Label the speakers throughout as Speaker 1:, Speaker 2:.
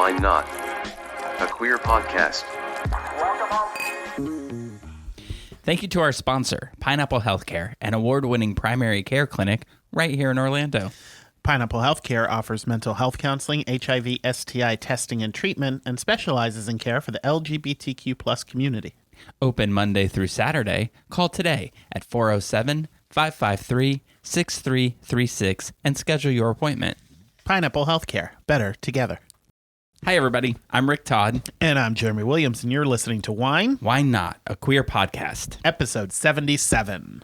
Speaker 1: Why Not? A queer podcast.
Speaker 2: Thank you to our sponsor, Pineapple Healthcare, an award-winning primary care clinic right here in Orlando.
Speaker 3: Pineapple Healthcare offers mental health counseling, HIV, STI testing and treatment, and specializes in care for the LGBTQ plus community.
Speaker 2: Open Monday through Saturday. Call today at 407-553-6336 and schedule your appointment.
Speaker 3: Pineapple Healthcare. Better together.
Speaker 2: Hi, everybody. I'm Rick Todd.
Speaker 3: And I'm Jeremy Williams, and you're listening to Wine,
Speaker 2: Why Not? A queer podcast.
Speaker 3: episode 77.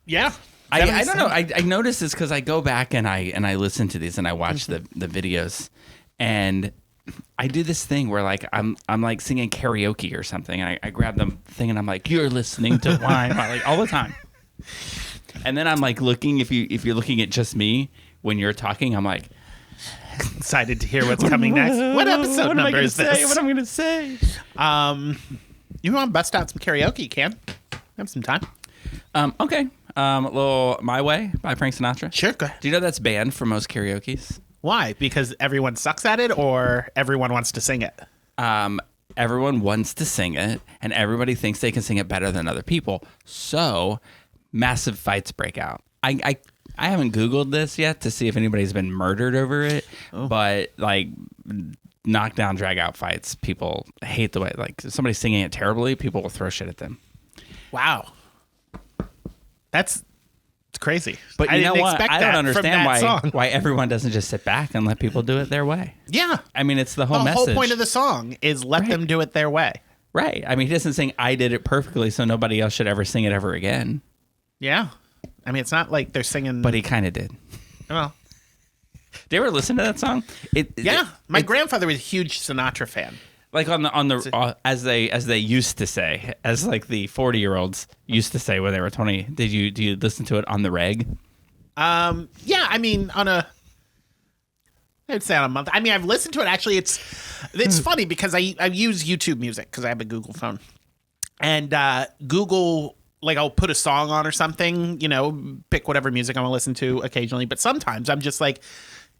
Speaker 3: Yeah.
Speaker 2: I don't know. I noticed this because I go back and I listen to these and I watch the videos, and I do this thing where like I'm like singing karaoke or something. And I grab the thing and I'm like, "You're listening to Wine," like all the time. And then I'm like looking, if you're looking at just me when you're talking, I'm like
Speaker 3: Excited to hear what's coming next. What episode number is this?
Speaker 2: What am I going to say?
Speaker 3: You want to bust out some karaoke? You can. Have some time.
Speaker 2: Okay. A little My Way by Frank Sinatra.
Speaker 3: Sure. Go ahead.
Speaker 2: Do you know that's banned for most karaoke's?
Speaker 3: Why? Because everyone sucks at it, or everyone wants to sing it?
Speaker 2: Everyone wants to sing it, and everybody thinks they can sing it better than other people. So massive fights break out. I haven't Googled this yet to see if anybody's been murdered over it, but like knockdown, drag out fights, people hate the way, like if somebody's singing it terribly, people will throw shit at them.
Speaker 3: Wow. It's crazy.
Speaker 2: But you know what? I don't understand
Speaker 3: song.
Speaker 2: why everyone doesn't just sit back and let people do it their way.
Speaker 3: Yeah.
Speaker 2: I mean, it's the whole message.
Speaker 3: The whole point of the song is let them do it their way.
Speaker 2: Right. I mean, he doesn't sing I did it perfectly, so nobody else should ever sing it ever again.
Speaker 3: Yeah. I mean, it's not like they're singing.
Speaker 2: But he kind of did.
Speaker 3: Well.
Speaker 2: Did you ever listen to that song?
Speaker 3: My grandfather was a huge Sinatra fan.
Speaker 2: Like on the as they used to say, as like the 40-year-olds used to say when they were 20. Do you listen to it on the reg?
Speaker 3: Yeah, I mean I'd say on a month. I mean, I've listened to it. Actually, it's funny because I use YouTube Music because I have a Google phone, and Google, like, I'll put a song on or something, pick whatever music I want to listen to occasionally. But sometimes I'm just like,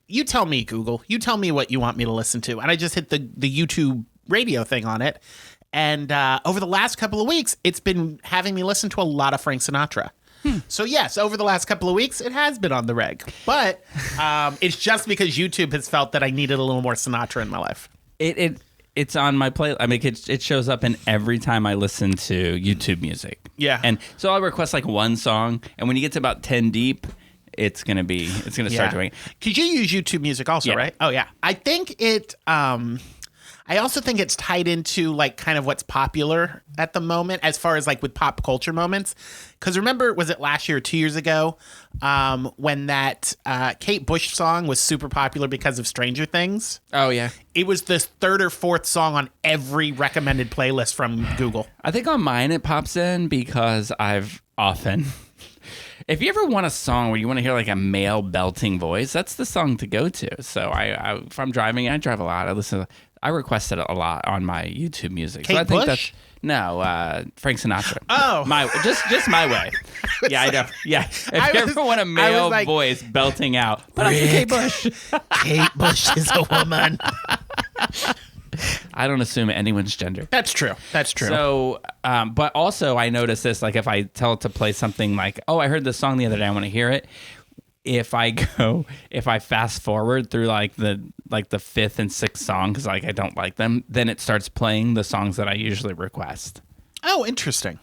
Speaker 3: you tell me, Google. You tell me what you want me to listen to. And I just hit the YouTube radio thing on it. And over the last couple of weeks, it's been having me listen to a lot of Frank Sinatra. So, yes, over the last couple of weeks, it has been on the reg. But it's just because YouTube has felt that I needed a little more Sinatra in my life.
Speaker 2: It's on my play. I mean, it shows up in every time I listen to YouTube Music.
Speaker 3: Yeah.
Speaker 2: And so I'll request like one song, and when you get to about 10 deep, it's gonna start doing it.
Speaker 3: Because you use YouTube Music also, right? Oh yeah. I think it. I also think it's tied into like kind of what's popular at the moment, as far as like with pop culture moments. Because remember, was it last year or 2 years ago when that Kate Bush song was super popular because of Stranger Things?
Speaker 2: Oh, yeah.
Speaker 3: It was the third or fourth song on every recommended playlist from Google.
Speaker 2: I think on mine it pops in because I've often... If you ever want a song where you want to hear like a male belting voice, that's the song to go to. So if I'm driving, I drive a lot. I request it a lot on my YouTube Music.
Speaker 3: Kate
Speaker 2: so I think
Speaker 3: Bush?
Speaker 2: Frank Sinatra.
Speaker 3: Oh,
Speaker 2: just My Way. Yeah, I know. Yeah, if you ever want a male voice belting out, but I'm Kate Bush.
Speaker 3: Kate Bush is a woman.
Speaker 2: I don't assume anyone's gender.
Speaker 3: That's true.
Speaker 2: So, but also I notice this, like if I tell it to play something like, oh, I heard this song the other day, I want to hear it. If I fast forward through like the fifth and sixth song, because like I don't like them, then it starts playing the songs that I usually request.
Speaker 3: Oh, interesting.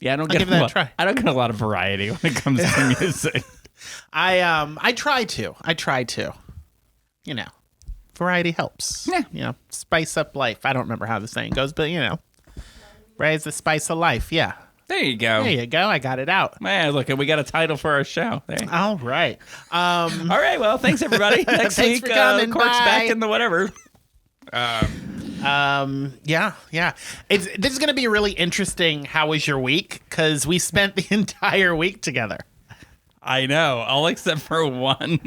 Speaker 2: Yeah, I don't
Speaker 3: give that a try.
Speaker 2: I don't get a lot of variety when it comes to music.
Speaker 3: I try to. Variety helps.
Speaker 2: Yeah.
Speaker 3: Spice up life. I don't remember how the saying goes, but raise the spice of life. Yeah.
Speaker 2: There you go.
Speaker 3: I got it out.
Speaker 2: Man, look, we got a title for our show. There.
Speaker 3: All right.
Speaker 2: All right. Well, thanks everybody. Next
Speaker 3: thanks
Speaker 2: week,
Speaker 3: for coming.
Speaker 2: Cork's
Speaker 3: Bye.
Speaker 2: back in the whatever.
Speaker 3: Yeah. This is going to be really interesting. How was your week? Because we spent the entire week together.
Speaker 2: I know, all except for one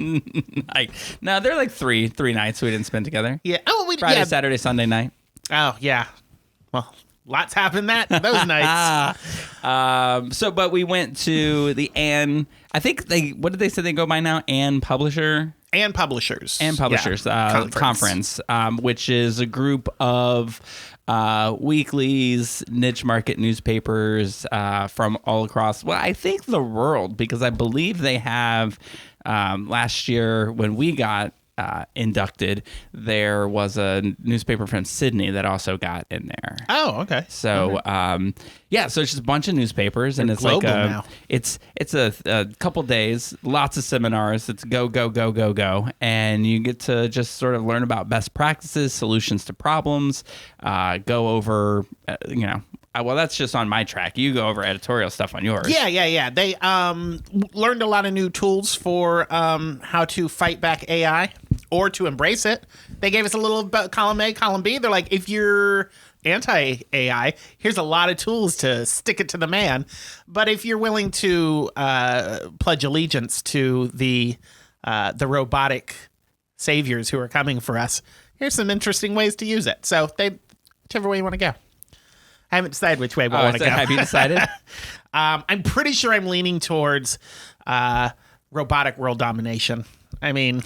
Speaker 2: night. No, there are like three nights we didn't spend together.
Speaker 3: Yeah. Oh,
Speaker 2: Friday, Saturday, Sunday night.
Speaker 3: Oh, yeah. Well, lots happened those nights.
Speaker 2: But we went to the Ann. I think what did they say they go by now? Ann Publisher.
Speaker 3: and publishers.
Speaker 2: Conference, which is a group of weeklies, niche market newspapers from all across, well, I think the world, because I believe they have, last year when we got inducted, there was a newspaper from Sydney that also got in there.
Speaker 3: Oh, okay.
Speaker 2: So, so it's just a bunch of newspapers, and it's like
Speaker 3: now.
Speaker 2: it's a couple days, lots of seminars. It's go, and you get to just sort of learn about best practices, solutions to problems, go over, well, that's just on my track. You go over editorial stuff on yours.
Speaker 3: Yeah. They learned a lot of new tools for how to fight back AI or to embrace it. They gave us a little column A, column B. They're like, if you're anti-AI, here's a lot of tools to stick it to the man. But if you're willing to pledge allegiance to the robotic saviors who are coming for us, here's some interesting ways to use it. So whichever way you want to go. I haven't decided which way I want to go.
Speaker 2: Have you decided?
Speaker 3: I'm pretty sure I'm leaning towards robotic world domination. I mean,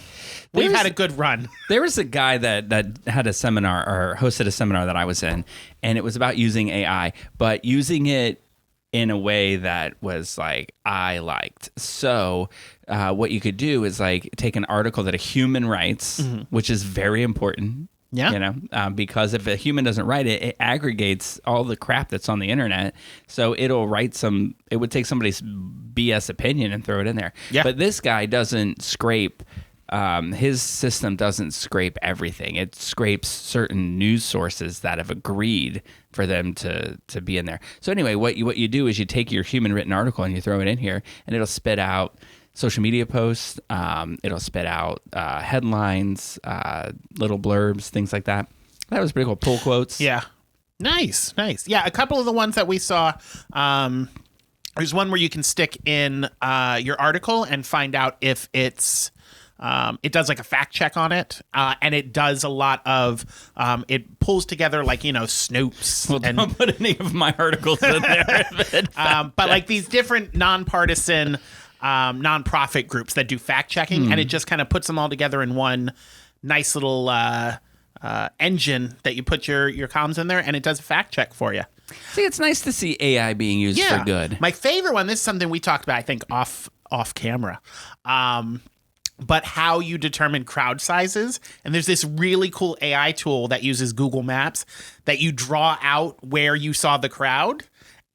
Speaker 3: we've had a good run.
Speaker 2: There was a guy that had a seminar or hosted a seminar that I was in, and it was about using AI, but using it in a way that was like I liked. So what you could do is like take an article that a human writes, which is very important.
Speaker 3: Yeah.
Speaker 2: Because if a human doesn't write it, it aggregates all the crap that's on the internet. So it would take somebody's BS opinion and throw it in there.
Speaker 3: Yeah.
Speaker 2: But this guy doesn't scrape, his system doesn't scrape everything. It scrapes certain news sources that have agreed for them to be in there. So anyway, what you do is you take your human written article and you throw it in here, and it'll spit out social media posts, it'll spit out headlines, little blurbs, things like that. That was pretty cool. Pull quotes.
Speaker 3: Yeah. Nice. Yeah, a couple of the ones that we saw, there's one where you can stick in your article and find out if it's it does like a fact check on it, and it does a lot of it pulls together like Snopes.
Speaker 2: Well, don't put any of my articles in there.
Speaker 3: But like these different nonpartisan nonprofit groups that do fact checking, and it just kind of puts them all together in one nice little engine that you put your columns in there, and it does a fact check for you.
Speaker 2: See, it's nice to see AI being used for good.
Speaker 3: My favorite one, this is something we talked about, I think, off camera, but how you determine crowd sizes. And there's this really cool AI tool that uses Google Maps that you draw out where you saw the crowd,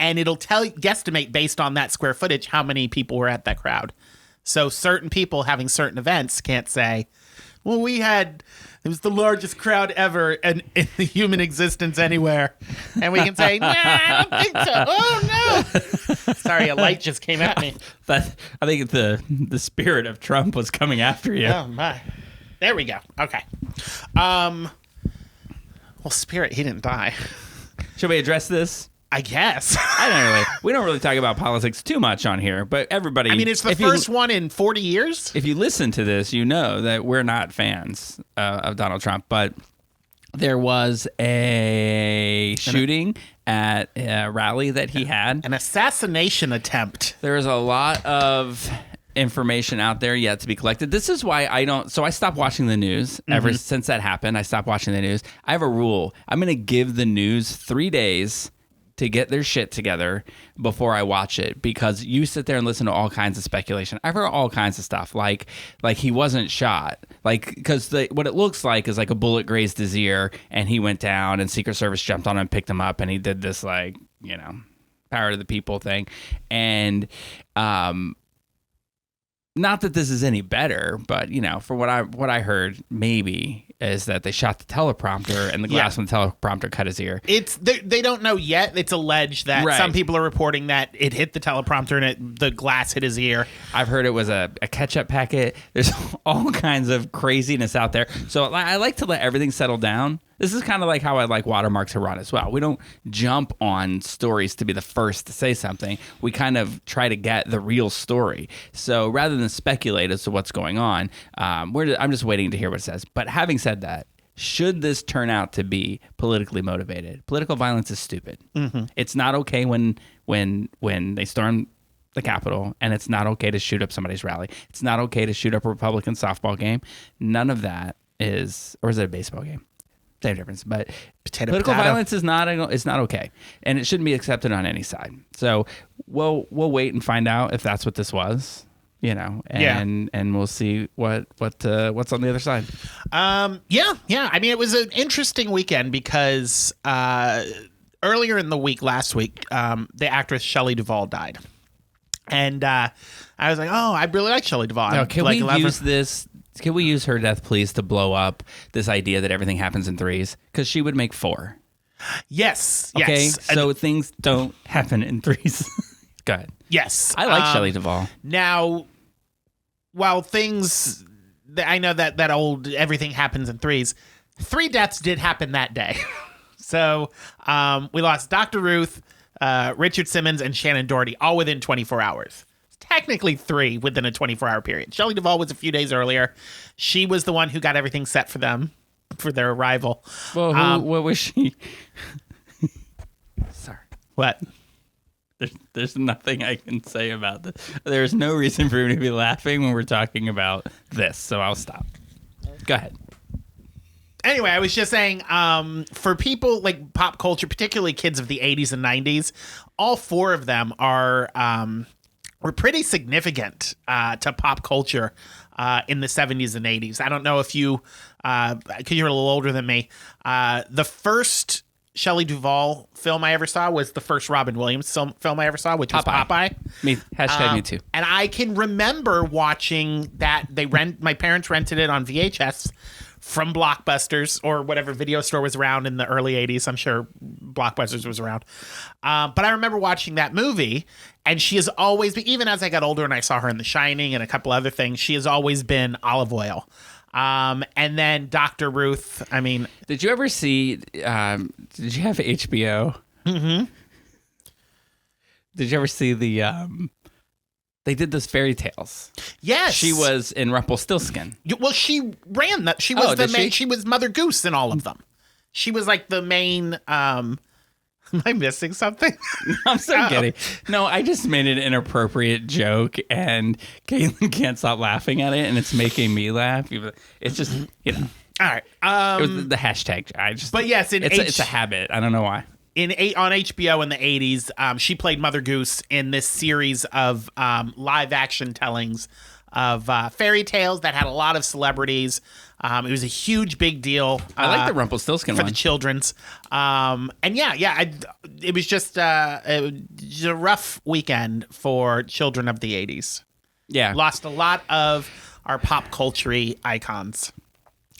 Speaker 3: and it'll guesstimate based on that square footage how many people were at that crowd. So certain people having certain events can't say, well, it was the largest crowd ever in the human existence anywhere. And we can say, nah, I don't think so. Oh, no. Sorry, a light just came at me.
Speaker 2: I think the spirit of Trump was coming after you.
Speaker 3: Oh, my. There we go. Okay. Well, Spirit, he didn't die.
Speaker 2: Should we address this?
Speaker 3: I guess.
Speaker 2: We don't really talk about politics too much on here, but everybody.
Speaker 3: I mean, it's the first one in 40 years.
Speaker 2: If you listen to this, you know that we're not fans of Donald Trump. But there was a shooting at a rally that he had.
Speaker 3: An assassination attempt.
Speaker 2: There is a lot of information out there yet to be collected. This is why I stopped watching the news. Ever since that happened, I stopped watching the news. I have a rule. I'm going to give the news 3 days to get their shit together before I watch it, because you sit there and listen to all kinds of speculation. I've heard all kinds of stuff, like he wasn't shot, because what it looks like is like a bullet grazed his ear and he went down and Secret Service jumped on him and picked him up and he did this power to the people thing. And not that this is any better, but for what I heard, maybe is that they shot the teleprompter and the glass from the teleprompter cut his ear.
Speaker 3: They don't know yet. It's alleged that some people are reporting that it hit the teleprompter and the glass hit his ear.
Speaker 2: I've heard it was a ketchup packet. There's all kinds of craziness out there. So I like to let everything settle down. This is kind of like how I like Watermark to run as well. We don't jump on stories to be the first to say something. We kind of try to get the real story. So rather than speculate as to what's going on, I'm just waiting to hear what it says. But having said that, should this turn out to be politically motivated, political violence is stupid. It's not okay when they storm the Capitol, and it's not okay to shoot up somebody's rally. It's not okay to shoot up a Republican softball game. None of that is, or is it a baseball game? Same difference, but political violence is not. It's not okay, and it shouldn't be accepted on any side. So we'll wait and find out if that's what this was, and we'll see what's on the other side.
Speaker 3: Yeah. I mean, it was an interesting weekend because earlier in the week, last week, the actress Shelley Duvall died, and I was like, oh, I really like Shelley Duvall.
Speaker 2: Now, can we use this? Can we use her death, please, to blow up this idea that everything happens in threes? Because she would make 4.
Speaker 3: Yes.
Speaker 2: Okay.
Speaker 3: Yes.
Speaker 2: So things don't happen in threes. Go ahead.
Speaker 3: Yes.
Speaker 2: I like Shelley Duvall.
Speaker 3: Now, while things, I know that old everything happens in threes, 3 deaths did happen that day. So we lost Dr. Ruth, Richard Simmons, and Shannon Doherty all within 24 hours. Technically 3 within a 24-hour period. Shelley Duvall was a few days earlier. She was the one who got everything set for them for their arrival.
Speaker 2: Well, what was she? Sorry.
Speaker 3: What?
Speaker 2: There's nothing I can say about this. There's no reason for me to be laughing when we're talking about this, so I'll stop. Go ahead.
Speaker 3: Anyway, I was just saying, for people like pop culture, particularly kids of the 80s and 90s, all 4 of them were pretty significant to pop culture in the 70s and 80s. I don't know if you, because you're a little older than me, the first Shelley Duvall film I ever saw was the first Robin Williams film I ever saw, which was Popeye.
Speaker 2: Me too.
Speaker 3: And I can remember watching that. My parents rented it on VHS from Blockbusters or whatever video store was around in the early 80s. I'm sure Blockbusters was around. But I remember watching that movie, and she has always been, even as I got older and I saw her in The Shining and a couple other things, she has always been olive oil. And then Dr. Ruth, I mean...
Speaker 2: Did you ever see, did you have HBO?
Speaker 3: Mm-hmm.
Speaker 2: Did you ever see they did those fairy tales?
Speaker 3: Yes.
Speaker 2: She was in Rumpelstiltskin.
Speaker 3: Well, she ran that. She was she was Mother Goose in all of them. She was like the main... Am I missing something?
Speaker 2: I'm so giddy. No, I just made an inappropriate joke, and Caitlin can't stop laughing at it, and it's making me laugh. It's just,
Speaker 3: All right.
Speaker 2: It was the hashtag.
Speaker 3: But yes,
Speaker 2: it's a habit. I don't know why.
Speaker 3: On HBO in the 80s, she played Mother Goose in this series of live action tellings of fairy tales that had a lot of celebrities. It was a huge, big deal.
Speaker 2: I like the Rumpelstiltskin
Speaker 3: for
Speaker 2: one.
Speaker 3: the children's. It was just a rough weekend for children of the 80s.
Speaker 2: Yeah.
Speaker 3: Lost a lot of our pop culture icons.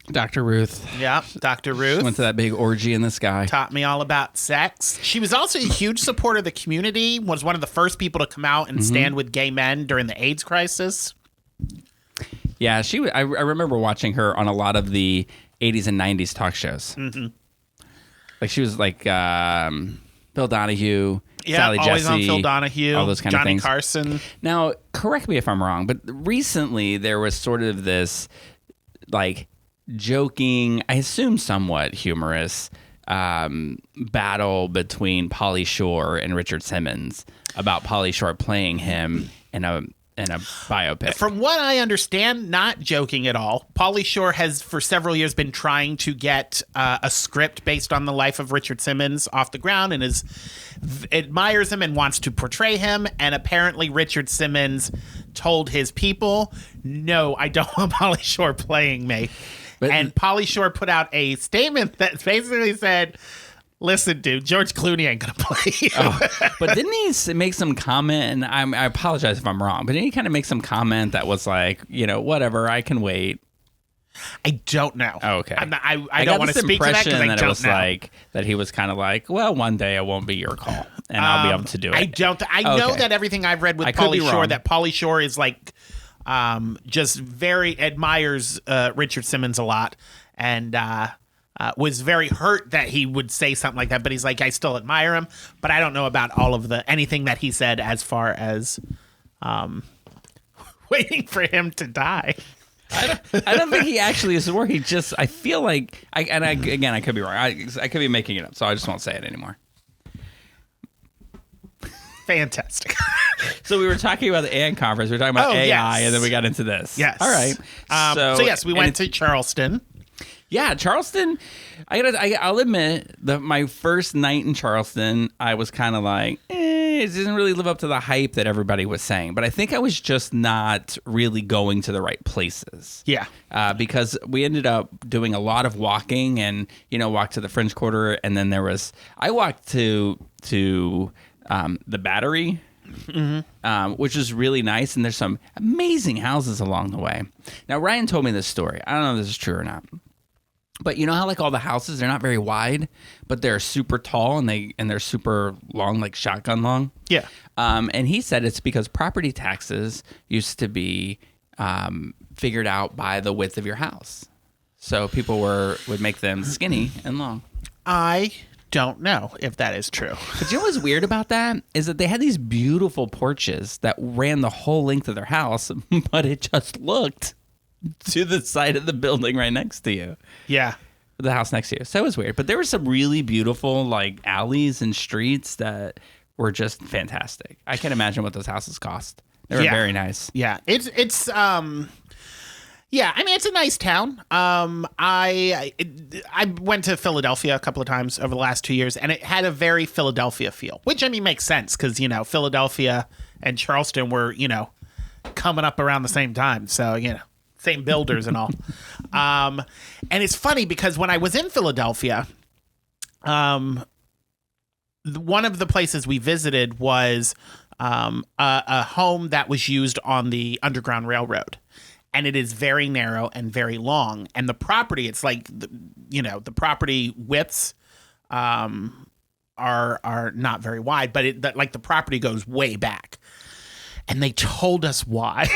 Speaker 2: Dr. Ruth.
Speaker 3: Yeah, Dr. Ruth.
Speaker 2: Went to that big orgy in the sky.
Speaker 3: Taught me all about sex. She was also a huge supporter of the community, was one of the first people to come out and stand with gay men during the AIDS crisis.
Speaker 2: Yeah, I remember watching her on a lot of the 80s and 90s talk shows. Mm-hmm. Like she was like Bill Donahue, Sally
Speaker 3: always
Speaker 2: Jesse,
Speaker 3: on Phil Donahue,
Speaker 2: all those kind of
Speaker 3: Johnny
Speaker 2: things.
Speaker 3: Carson.
Speaker 2: Now, correct me if I'm wrong, but recently there was sort of this like joking, I assume somewhat humorous battle between Pauly Shore and Richard Simmons about Pauly Shore playing him in a biopic.
Speaker 3: From what I understand, not joking at all, Pauly Shore has for several years been trying to get a script based on the life of Richard Simmons off the ground and admires him and wants to portray him. And apparently Richard Simmons told his people, no, I don't want Pauly Shore playing me. And Pauly Shore put out a statement that basically said, listen, dude, George Clooney ain't going to play you.
Speaker 2: But didn't he make some comment, and I apologize if I'm wrong, but didn't he kind of make some comment that was like, whatever, I can wait?
Speaker 3: I don't know.
Speaker 2: Oh, okay.
Speaker 3: I don't want to speak to that because I don't
Speaker 2: it was
Speaker 3: know.
Speaker 2: Like, that he was kind of like, well, one day it won't be your call, and I'll be able to do it.
Speaker 3: I know that everything I've read with Pauly Shore, that Pauly Shore is like, just very admires Richard Simmons a lot, and was very hurt that he would say something like that. But he's like, I still admire him, but I don't know about all of anything that he said as far as waiting for him to die.
Speaker 2: I don't think he actually is where he just. I feel like I could be wrong. I could be making it up, so I just won't say it anymore.
Speaker 3: Fantastic.
Speaker 2: So we were talking about the AN conference. We were talking about AI,
Speaker 3: yes.
Speaker 2: and then we got into this.
Speaker 3: Yes.
Speaker 2: All right.
Speaker 3: So yes, we went to Charleston.
Speaker 2: Yeah, Charleston. I'll admit that my first night in Charleston, I was kind of like, it didn't really live up to the hype that everybody was saying. But I think I was just not really going to the right places.
Speaker 3: Yeah.
Speaker 2: Because we ended up doing a lot of walking, and walked to the French Quarter, and then I walked to the Battery. Which is really nice, and there's some amazing houses along the way. Now, Ryan told me this story. I don't know if this is true or not. But you know how all the houses, they're not very wide, but they're super tall and they're super long, like shotgun long.
Speaker 3: Yeah.
Speaker 2: And he said it's because property taxes used to be figured out by the width of your house. So people would make them skinny and long.
Speaker 3: I don't know if that is true.
Speaker 2: But you know what's weird about that is that they had these beautiful porches that ran the whole length of their house, but it just looked to the side of the building right next to you.
Speaker 3: Yeah.
Speaker 2: The house next to you. So it was weird. But there were some really beautiful alleys and streets that were just fantastic. I can't imagine what those houses cost. They were very nice.
Speaker 3: Yeah. It's yeah, I mean, it's a nice town. I went to Philadelphia a couple of times over the last 2 years, and it had a very Philadelphia feel, which, I mean, makes sense because, Philadelphia and Charleston were, coming up around the same time. So, same builders and all. And it's funny because when I was in Philadelphia, one of the places we visited was a home that was used on the Underground Railroad. And it is very narrow and very long. And the property, it's like, the property widths are not very wide, but the property goes way back. And they told us why.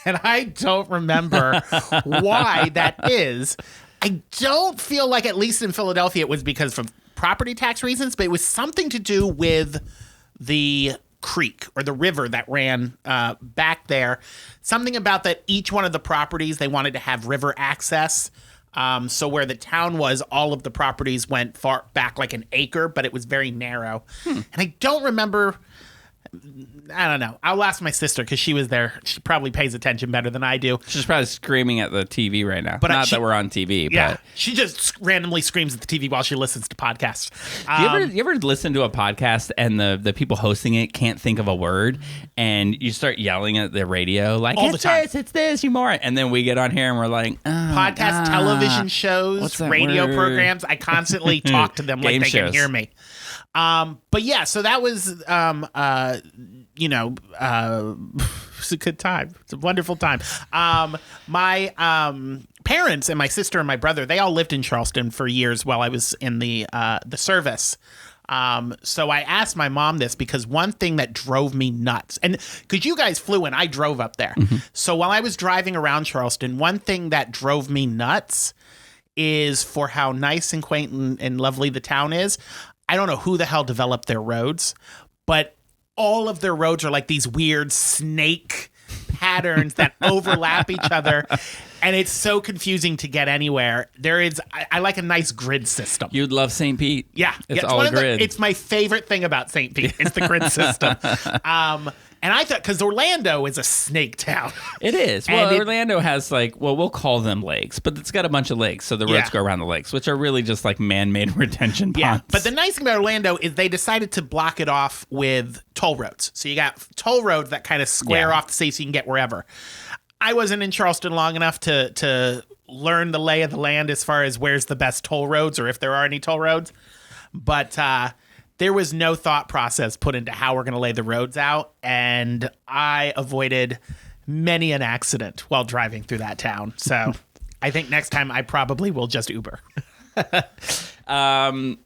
Speaker 3: And I don't remember why that is. I don't feel like, at least in Philadelphia, it was because of property tax reasons, but it was something to do with the creek or the river that ran back there. Something about that each one of the properties, they wanted to have river access. So where the town was, all of the properties went far back like an acre, but it was very narrow. And I don't remember. I don't know. I'll ask my sister because she was there. She probably pays attention better than I do.
Speaker 2: She's probably screaming at the TV right now.
Speaker 3: But
Speaker 2: not that we're on TV.
Speaker 3: Yeah,
Speaker 2: but
Speaker 3: she just randomly screams at the TV while she listens to podcasts.
Speaker 2: You ever listen to a podcast and the people hosting it can't think of a word, and you start yelling at the radio like,
Speaker 3: all the time.
Speaker 2: It's this, you more. And then we get on here and we're like,
Speaker 3: podcast, television shows, radio programs. I constantly talk to them like they can hear me. But yeah, so that was, it's a good time. It's a wonderful time. My parents and my sister and my brother, they all lived in Charleston for years while I was in the service. So I asked my mom this because one thing that drove me nuts, and because you guys flew and I drove up there. Mm-hmm. So while I was driving around Charleston, one thing that drove me nuts is for how nice and quaint and lovely the town is. I don't know who the hell developed their roads, but all of their roads are like these weird snake patterns that overlap each other. And it's so confusing to get anywhere. I like a nice grid system.
Speaker 2: You'd love St. Pete.
Speaker 3: Yeah.
Speaker 2: It's all a grid.
Speaker 3: It's my favorite thing about St. Pete. It's the grid system. And I thought, because Orlando is a snake town.
Speaker 2: It is. Well, Orlando has we'll call them lakes, but it's got a bunch of lakes. So the roads go around the lakes, which are really just like man-made retention ponds.
Speaker 3: Yeah. But the nice thing about Orlando is they decided to block it off with toll roads. So you got toll roads that kind of square off the sea so you can get wherever. I wasn't in Charleston long enough to learn the lay of the land as far as where's the best toll roads or if there are any toll roads. But there was no thought process put into how we're going to lay the roads out. And I avoided many an accident while driving through that town. So I think next time I probably will just Uber.
Speaker 2: I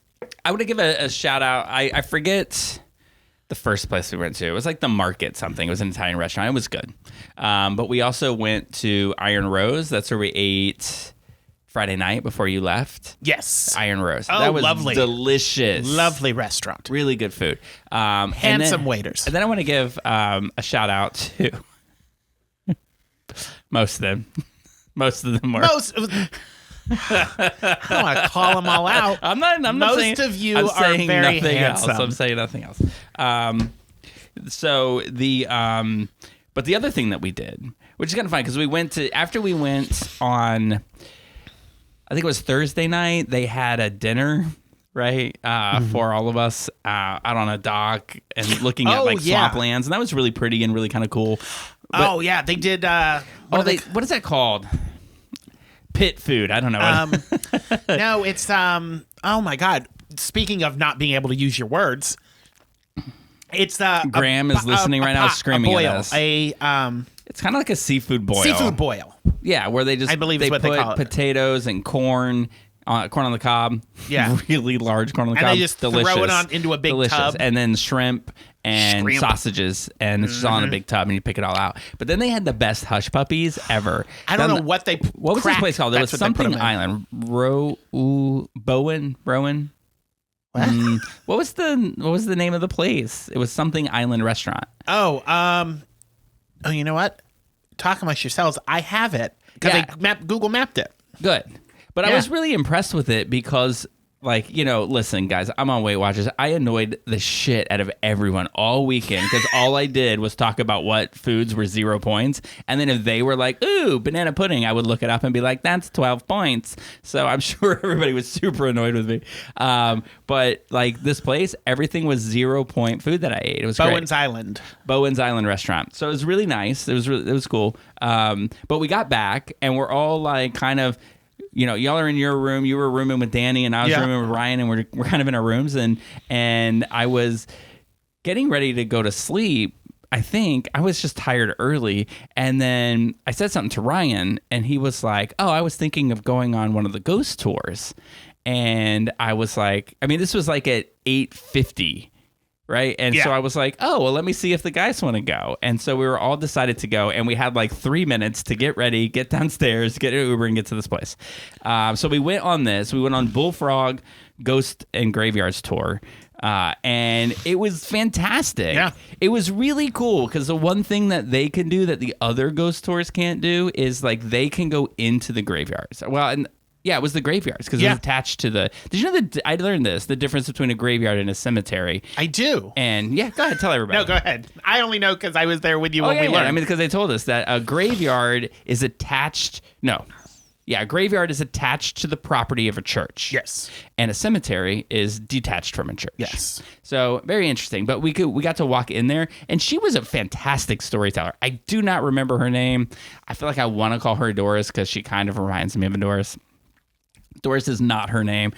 Speaker 2: want to give a shout out. I forget the first place we went to. It was like the Market something. It was an Italian restaurant. It was good. But we also went to Iron Rose. That's where we ate Friday night before you left.
Speaker 3: Yes.
Speaker 2: Iron Rose.
Speaker 3: Oh,
Speaker 2: that was
Speaker 3: lovely.
Speaker 2: Delicious.
Speaker 3: Lovely restaurant.
Speaker 2: Really good food.
Speaker 3: Handsome waiters.
Speaker 2: And then I want to give a shout out to most of them. Most of them were.
Speaker 3: I don't want to call them all out.
Speaker 2: I'm not
Speaker 3: Most
Speaker 2: saying,
Speaker 3: of you
Speaker 2: I'm
Speaker 3: are
Speaker 2: saying
Speaker 3: very
Speaker 2: nothing
Speaker 3: handsome.
Speaker 2: else. I'm saying nothing else. So but the other thing that we did, which is kind of fun, because after we went on, I think it was Thursday night, they had a dinner, right, for all of us out on a dock and looking at like swamplands, and that was really pretty and really kind of cool. But,
Speaker 3: they did.
Speaker 2: what is that called? Pit food. I don't know.
Speaker 3: No, it's oh my God. Speaking of not being able to use your words, it's
Speaker 2: Graham is listening right now, screaming at us.
Speaker 3: It's
Speaker 2: kind of like a seafood boil.
Speaker 3: Seafood boil.
Speaker 2: Yeah, where they
Speaker 3: they
Speaker 2: put potatoes and corn on the cob.
Speaker 3: Yeah,
Speaker 2: really large corn on the cob.
Speaker 3: And they just
Speaker 2: delicious,
Speaker 3: throw it into a big tub,
Speaker 2: and then shrimp and sausages, and it's just all in a big tub, and you pick it all out. But then they had the best hush puppies ever.
Speaker 3: I don't know what they.
Speaker 2: What was this place called? It was something island. Bowen. What? What was the name of the place? It was something island restaurant.
Speaker 3: Oh, you know what? Talk amongst yourselves. I have it because Google mapped it.
Speaker 2: Good. But I was really impressed with it because, like, listen, guys, I'm on Weight Watchers. I annoyed the shit out of everyone all weekend because all I did was talk about what foods were 0 points. And then if they were like, ooh, banana pudding, I would look it up and be like, that's 12 points. So I'm sure everybody was super annoyed with me. But, like, this place, everything was 0 point food that I ate. It was
Speaker 3: Bowen's
Speaker 2: great. Bowen's Island restaurant. So it was really nice. It was cool. But we got back and we're all, like, kind of... y'all are in your room. You were rooming with Danny, and I was rooming with Ryan, and we're kind of in our rooms. And I was getting ready to go to sleep. I think I was just tired early, and then I said something to Ryan, and he was like, "Oh, I was thinking of going on one of the ghost tours." And I was like, this was like at 8:50. Right. And so I was like, oh, well, let me see if the guys want to go. And so we were all decided to go. And we had like 3 minutes to get ready, get downstairs, get an Uber and get to this place. So we went on this. We went on Bullfrog Ghost and Graveyards tour. And it was fantastic. Yeah. It was really cool because the one thing that they can do that the other ghost tours can't do is like they can go into the graveyards. Well, and yeah, it was the graveyards because it was attached to the. Did you know that I learned this? The difference between a graveyard and a cemetery.
Speaker 3: I do.
Speaker 2: And go ahead, tell everybody.
Speaker 3: No, go ahead. I only know because I was there with you when we learned.
Speaker 2: Because they told us that a graveyard is attached. No. Yeah, a graveyard is attached to the property of a church.
Speaker 3: Yes.
Speaker 2: And a cemetery is detached from a church.
Speaker 3: Yes.
Speaker 2: So very interesting. But we got to walk in there, and she was a fantastic storyteller. I do not remember her name. I feel like I want to call her Doris because she kind of reminds me of a Doris. Doris is not her name.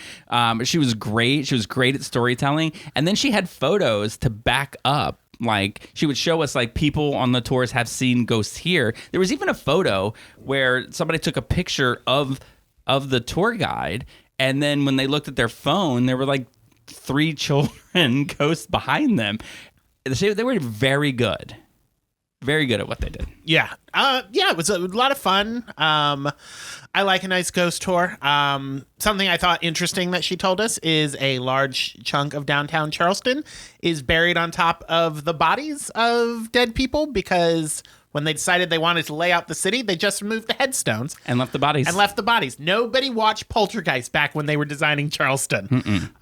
Speaker 2: She was great. She was great at storytelling. And then she had photos to back up. Like, she would show us, like, people on the tours have seen ghosts here. There was even a photo where somebody took a picture of the tour guide. And then when they looked at their phone, there were, like, 3 children ghosts behind them. They were very good. Very good at what they did.
Speaker 3: Yeah. It was a lot of fun. I like a nice ghost tour. Something I thought interesting that she told us is a large chunk of downtown Charleston is buried on top of the bodies of dead people because when they decided they wanted to lay out the city, they just removed the headstones.
Speaker 2: And left the bodies.
Speaker 3: Nobody watched Poltergeist back when they were designing Charleston.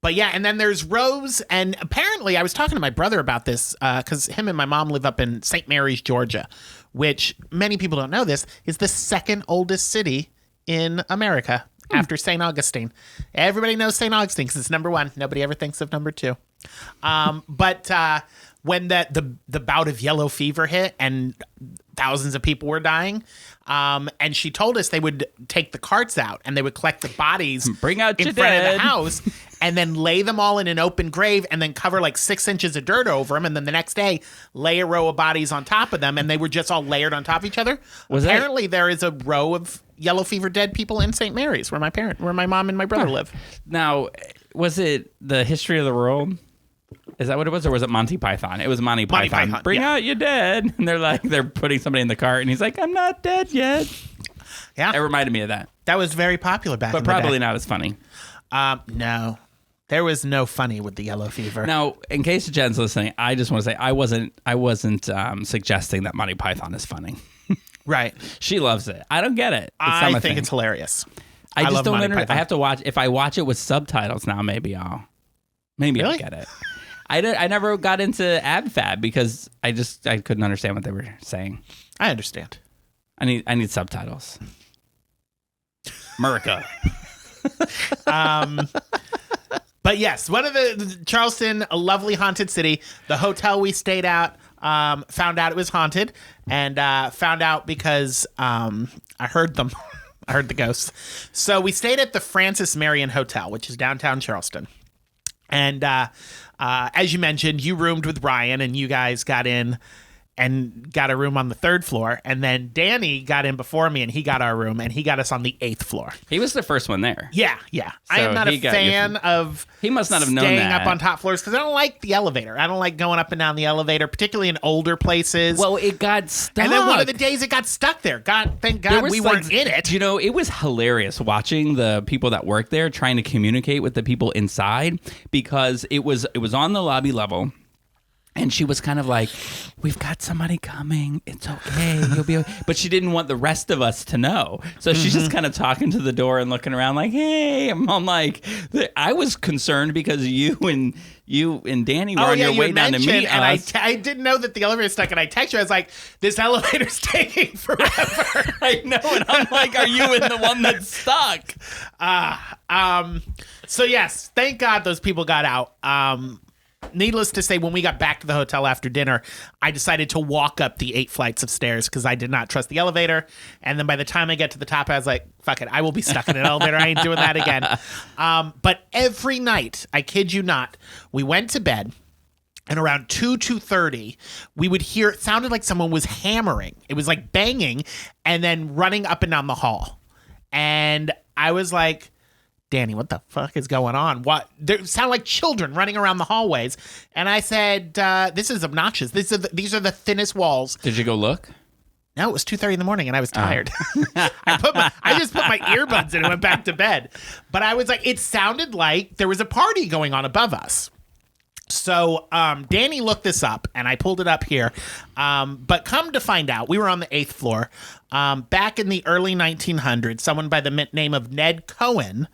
Speaker 3: But yeah, and then there's Rose, and apparently I was talking to my brother about this because him and my mom live up in St. Mary's, Georgia, which many people don't know this, is the second oldest city in America after St. Augustine. Everybody knows St. Augustine because it's number 1. Nobody ever thinks of number 2. But when the bout of yellow fever hit and thousands of people were dying, and she told us they would take the carts out and they would collect the bodies
Speaker 2: Bring out
Speaker 3: in
Speaker 2: your
Speaker 3: front
Speaker 2: dead.
Speaker 3: of the house and then lay them all in an open grave and then cover like 6 inches of dirt over them. And then the next day, lay a row of bodies on top of them. And they were just all layered on top of each other. Apparently, there is a row of yellow fever dead people in St. Mary's where my mom and my brother live.
Speaker 2: Now, was it the history of the world? Is that what it was, or was it Monty Python? It was Monty Python. Bring out your dead, and they're putting somebody in the cart, and he's like, "I'm not dead yet."
Speaker 3: Yeah,
Speaker 2: it reminded me of that.
Speaker 3: That was very popular back,
Speaker 2: but
Speaker 3: in the
Speaker 2: probably
Speaker 3: day.
Speaker 2: not as funny.
Speaker 3: No, there was no funny with the yellow fever.
Speaker 2: Now, in case Jen's listening, I just want to say I wasn't suggesting that Monty Python is funny.
Speaker 3: Right?
Speaker 2: She loves it. I don't get it.
Speaker 3: I think it's hilarious.
Speaker 2: I just don't
Speaker 3: Monty
Speaker 2: understand.
Speaker 3: Python.
Speaker 2: I have to watch. If I watch it with subtitles now, maybe I'll get it. I never got into AbFab because I couldn't understand what they were saying.
Speaker 3: I understand.
Speaker 2: I need subtitles. America.
Speaker 3: But yes, one of the Charleston, a lovely haunted city. The hotel we stayed at, found out it was haunted, and found out because I heard them. I heard the ghosts. So we stayed at the Francis Marion Hotel, which is downtown Charleston. And as you mentioned, you roomed with Ryan, and you guys got in and got a room on the 3rd floor. And then Danny got in before me, and he got our room, and he got us on the 8th floor.
Speaker 2: He was the first one there.
Speaker 3: Yeah. I am not a fan of
Speaker 2: he must not have known
Speaker 3: staying
Speaker 2: that.
Speaker 3: up on top floors because I don't like the elevator. I don't like going up and down the elevator, particularly in older places.
Speaker 2: Well, it got stuck.
Speaker 3: And then one of the days it got stuck there. Thank God we weren't in it.
Speaker 2: You know, it was hilarious watching the people that worked there trying to communicate with the people inside because it was on the lobby level. And she was kind of like, we've got somebody coming. It's okay. You'll be okay. But she didn't want the rest of us to know. So she's just kind of talking to the door and looking around like, hey. I'm like, I was concerned because you and Danny were on your way down to meet
Speaker 3: and
Speaker 2: us.
Speaker 3: I didn't know that the elevator stuck. And I texted you. I was like, this elevator's taking forever.
Speaker 2: I know. And I'm like, are you in the one that's stuck?
Speaker 3: So, yes, thank God those people got out. Needless to say, when we got back to the hotel after dinner, I decided to walk up the 8 flights of stairs because I did not trust the elevator. And then by the time I get to the top, I was like, fuck it, I will be stuck in an elevator. I ain't doing that again. But every night, I kid you not, we went to bed. And around 2:30, we would hear, it sounded like someone was hammering. It was like banging and then running up and down the hall. And I was like, Danny, what the fuck is going on? What? They sound like children running around the hallways. And I said, this is obnoxious. These are the thinnest walls.
Speaker 2: Did you go look?
Speaker 3: No, it was 2:30 in the morning and I was tired. I just put my earbuds in and went back to bed. But I was like, it sounded like there was a party going on above us. So Danny looked this up, and I pulled it up here. But come to find out, we were on the 8th floor. Back in the early 1900s, someone by the name of Ned Cohen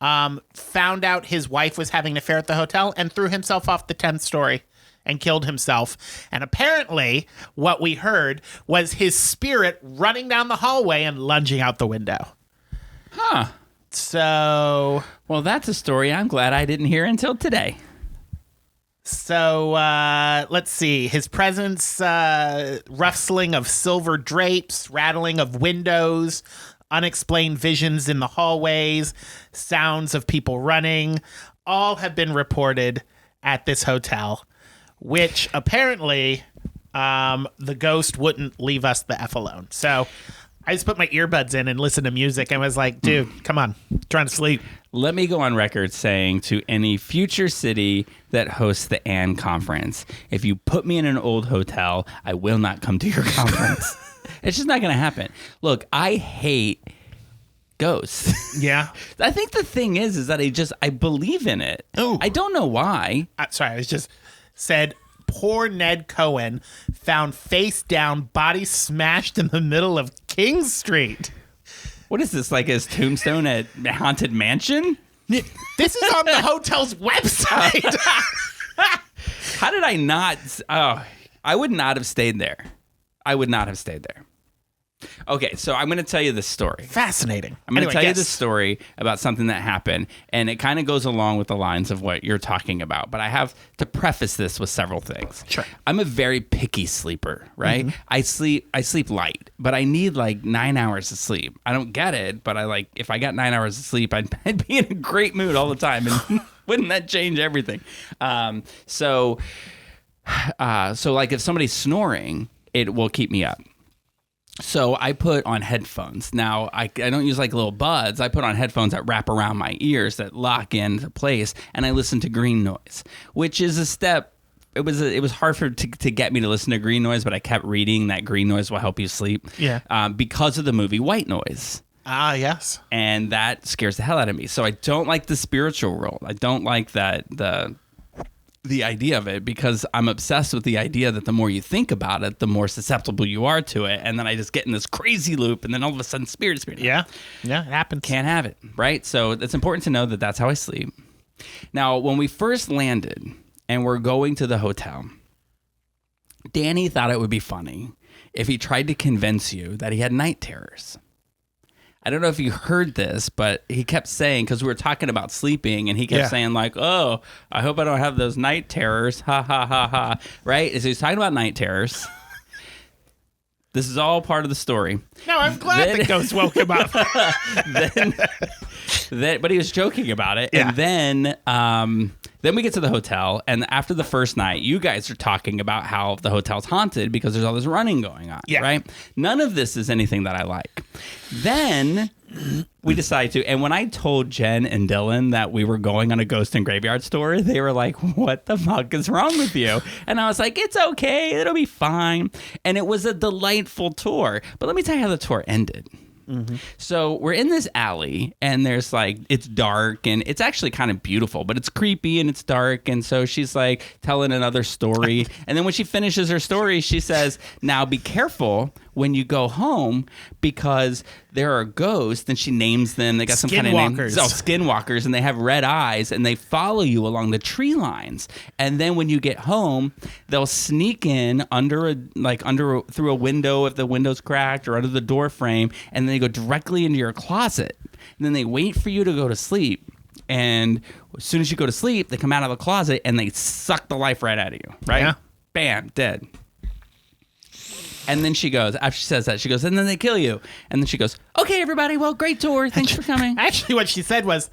Speaker 3: found out his wife was having an affair at the hotel and threw himself off the 10th story and killed himself. And apparently, what we heard was his spirit running down the hallway and lunging out the window.
Speaker 2: Huh.
Speaker 3: So...
Speaker 2: Well, that's a story I'm glad I didn't hear until today.
Speaker 3: So let's see. His presence, rustling of silver drapes, rattling of windows, unexplained visions in the hallways, sounds of people running, all have been reported at this hotel, which apparently the ghost wouldn't leave us the F alone. So I just put my earbuds in and listened to music and was like, dude, come on, I'm trying to sleep.
Speaker 2: Let me go on record saying to any future city that hosts the ANN conference, if you put me in an old hotel, I will not come to your conference. It's just not going to happen. Look, I hate ghosts.
Speaker 3: Yeah.
Speaker 2: I think the thing is that I believe in it.
Speaker 3: Ooh.
Speaker 2: I don't know why.
Speaker 3: Sorry, I was just said... Poor Ned Cohen found face down, body smashed in the middle of King Street.
Speaker 2: What is this, like his tombstone at Haunted Mansion?
Speaker 3: This is on the hotel's website.
Speaker 2: How did I not? Oh, I would not have stayed there. I would not have stayed there. Okay, so I'm going to tell you this story.
Speaker 3: Fascinating.
Speaker 2: I'm going to tell you this story about something that happened, and it kind of goes along with the lines of what you're talking about. But I have to preface this with several things.
Speaker 3: Sure.
Speaker 2: I'm a very picky sleeper, right? Mm-hmm. I sleep light, but I need like 9 hours of sleep. I don't get it, but if I got 9 hours of sleep, I'd be in a great mood all the time, and wouldn't that change everything? So like if somebody's snoring, it will keep me up. So I put on headphones. Now, I don't use like little buds. I put on headphones that wrap around my ears that lock into place, and I listen to green noise, which is a step. It was hard to get me to listen to green noise, but I kept reading that green noise will help you sleep.
Speaker 3: Yeah.
Speaker 2: Because of the movie White Noise.
Speaker 3: Ah, yes.
Speaker 2: And that scares the hell out of me. So I don't like the spiritual role. I don't like the idea of it because I'm obsessed with the idea that the more you think about it, the more susceptible you are to it. And then I just get in this crazy loop, and then all of a sudden, spirit.
Speaker 3: Yeah. Yeah, it happens.
Speaker 2: Can't have it, right? So it's important to know that that's how I sleep. Now, when we first landed and we're going to the hotel. Danny thought it would be funny if he tried to convince you that he had night terrors. I don't know if you heard this, but he kept saying, because we were talking about sleeping, and he kept saying like, oh, I hope I don't have those night terrors. Ha, ha, ha, ha. Right? So he's talking about night terrors. This is all part of the story.
Speaker 3: No, I'm glad the ghost woke him up.
Speaker 2: But he was joking about it.
Speaker 3: Yeah.
Speaker 2: And then we get to the hotel, and after the first night, you guys are talking about how the hotel's haunted because there's all this running going on, right? None of this is anything that I like. Then we decided to, and when I told Jen and Dylan that we were going on a ghost and graveyard tour, they were like, what the fuck is wrong with you? And I was like, it's okay, it'll be fine. And it was a delightful tour. But let me tell you how the tour ended. Mm-hmm. So we're in this alley, and there's like, it's dark, and it's actually kind of beautiful, but it's creepy and it's dark. And so she's like telling another story. And then when she finishes her story, she says, now be careful when you go home because there are ghosts, and she names them. They got some kind of name. Oh, skinwalkers, and they have red eyes, and they follow you along the tree lines. And then when you get home, they'll sneak in through a window if the window's cracked, or under the door frame, and they go directly into your closet. And then they wait for you to go to sleep. And as soon as you go to sleep, they come out of the closet and they suck the life right out of you. Right?
Speaker 3: Yeah.
Speaker 2: Bam, dead. And then she goes, after she says that, she goes, and then they kill you. And then she goes, okay, everybody, well, great tour. Thanks for coming.
Speaker 3: Actually, what she said was,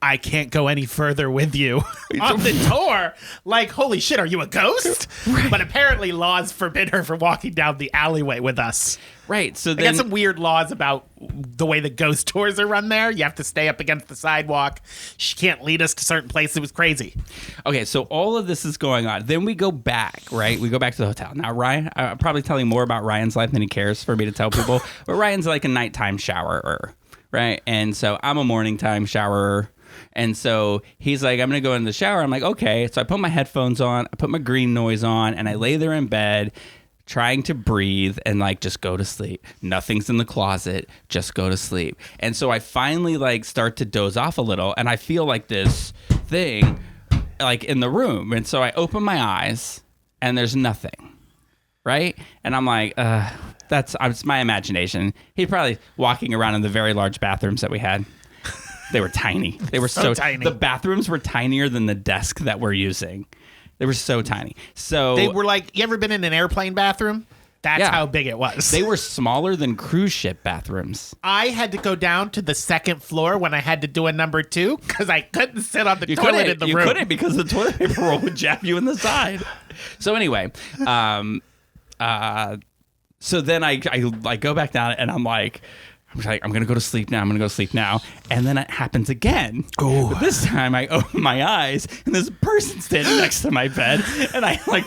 Speaker 3: I can't go any further with you on the tour. Like, holy shit, are you a ghost? Right. But apparently laws forbid her from walking down the alleyway with us.
Speaker 2: Right. So
Speaker 3: they got some weird laws about the way the ghost tours are run there. You have to stay up against the sidewalk. She can't lead us to certain places. It was crazy.
Speaker 2: Okay, so all of this is going on. Then we go back, right? We go back to the hotel. Now, Ryan, I'm probably telling more about Ryan's life than he cares for me to tell people. But Ryan's like a nighttime showerer, right? And so I'm a morning time showerer. And so he's like, I'm going to go in the shower. I'm like, okay. So I put my headphones on, I put my green noise on, and I lay there in bed trying to breathe and like just go to sleep. Nothing's in the closet, just go to sleep. And so I finally like start to doze off a little, and I feel like this thing like in the room. And so I open my eyes and there's nothing. Right? And I'm like, it's my imagination. He's probably walking around in the very large bathrooms that we had. They were tiny. They were so
Speaker 3: tiny.
Speaker 2: The bathrooms were tinier than the desk that we're using. They were so tiny. So
Speaker 3: they were like, you ever been in an airplane bathroom? That's how big it was.
Speaker 2: They were smaller than cruise ship bathrooms.
Speaker 3: I had to go down to the second floor when I had to do a number 2 because I couldn't sit on the toilet in the room.
Speaker 2: You couldn't because the toilet paper roll would jab you in the side. So anyway, so then I go back down and I'm like, I'm going to go to sleep now. I'm going to go to sleep now. And then it happens again. Oh. But this time I open my eyes and there's a person standing next to my bed. And I like,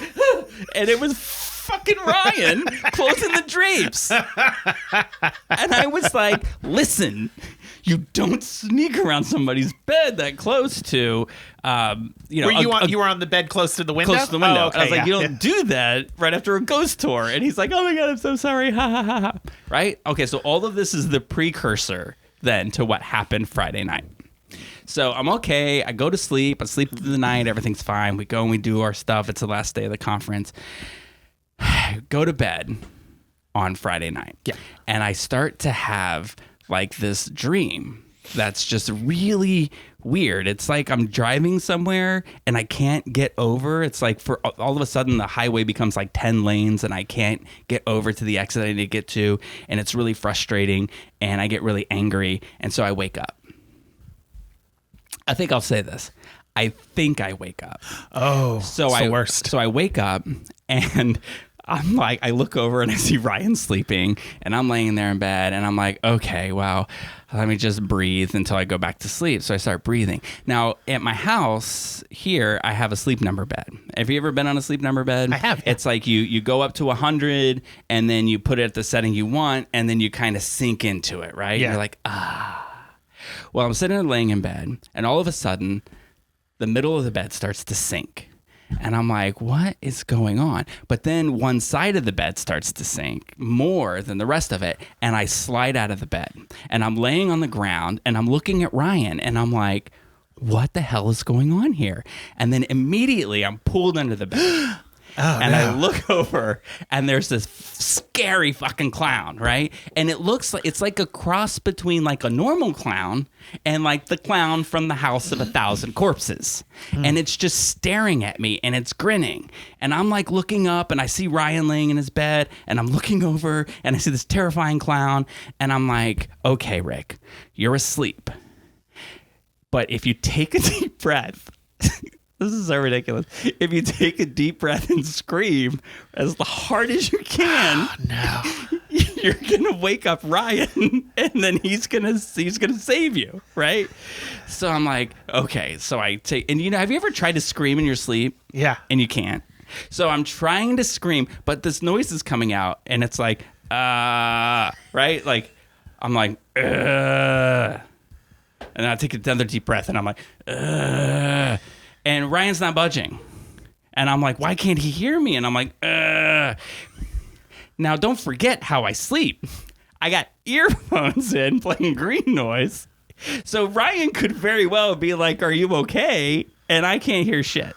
Speaker 2: and it was fucking Ryan closing the drapes. And I was like, listen, you don't sneak around somebody's bed that close to, you
Speaker 3: were on the bed close to the window?
Speaker 2: Close to the window.
Speaker 3: Oh, okay,
Speaker 2: I was like, you don't do that right after a ghost tour. And he's like, oh my God, I'm so sorry. Ha ha ha ha. Right? Okay, so all of this is the precursor then to what happened Friday night. So I'm okay. I go to sleep. I sleep through the night. Everything's fine. We go and we do our stuff. It's the last day of the conference. Go to bed on Friday night.
Speaker 3: Yeah.
Speaker 2: And I start to have like this dream that's just really weird. It's like I'm driving somewhere and I can't get over. It's like for all of a sudden the highway becomes like 10 lanes and I can't get over to the exit I need to get to. And it's really frustrating and I get really angry. And so I wake up. I think I'll say this. I think I wake up.
Speaker 3: Oh, it's the worst.
Speaker 2: So I wake up and I'm like, I look over and I see Ryan sleeping and I'm laying there in bed and I'm like, okay, well, let me just breathe until I go back to sleep. So I start breathing. Now, at my house here, I have a sleep number bed. Have you ever been on a sleep number bed?
Speaker 3: I have. Yeah.
Speaker 2: It's like you go up to 100 and then you put it at the setting you want and then you kind of sink into it, right?
Speaker 3: Yeah.
Speaker 2: You're like, ah. Well, I'm sitting there laying in bed and all of a sudden, the middle of the bed starts to sink. And I'm like, what is going on? But then one side of the bed starts to sink more than the rest of it. And I slide out of the bed. And I'm laying on the ground and I'm looking at Ryan and I'm like, what the hell is going on here? And then immediately I'm pulled under the bed. I look over and there's this scary fucking clown, right? And it looks like it's like a cross between like a normal clown and like the clown from the House of 1,000 Corpses. And it's just staring at me and it's grinning. And I'm like looking up and I see Ryan laying in his bed and I'm looking over and I see this terrifying clown and I'm like, okay, Rick, you're asleep. But if you take a deep breath, this is so ridiculous. If you take a deep breath and scream as hard as you can, you're gonna wake up Ryan, and then he's gonna save you, right? So I'm like, okay. So I take, and have you ever tried to scream in your sleep?
Speaker 3: Yeah,
Speaker 2: and you can't. So I'm trying to scream, but this noise is coming out, and it's like, right? Like I'm like, and then I take another deep breath, and I'm like, and Ryan's not budging. And I'm like, why can't he hear me? And I'm like, Now, don't forget how I sleep. I got earphones in playing green noise. So Ryan could very well be like, are you okay? And I can't hear shit.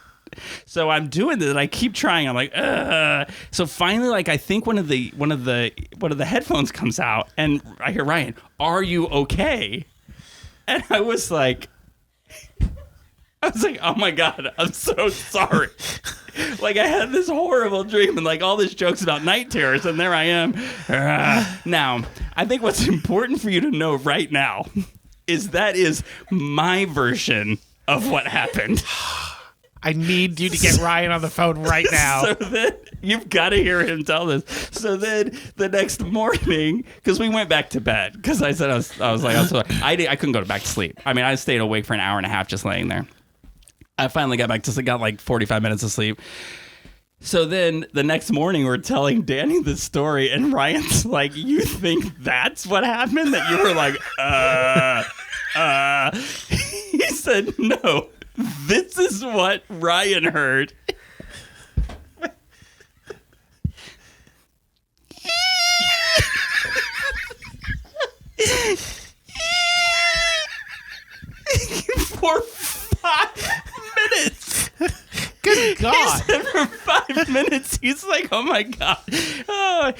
Speaker 2: So I'm doing this. I keep trying. I'm like, So finally, like, I think one of the headphones comes out and I hear Ryan, are you okay? And I was like, oh my God, I'm so sorry. Like, I had this horrible dream and like all these jokes about night terrors, and there I am. Now, I think what's important for you to know right now is that is my version of what happened.
Speaker 3: I need you to get Ryan on the phone right now.
Speaker 2: So then you've got to hear him tell this. So then the next morning, because we went back to bed, because I said I couldn't go back to sleep. I mean, I stayed awake for an hour and a half just laying there. I finally got back to sleep, got like 45 minutes of sleep. So then the next morning we're telling Danny this story and Ryan's like, you think that's what happened? That you were like, He said, no, this is what Ryan heard. For 5 minutes.
Speaker 3: Good God.
Speaker 2: He said for 5 minutes. He's like, oh my God. Oh,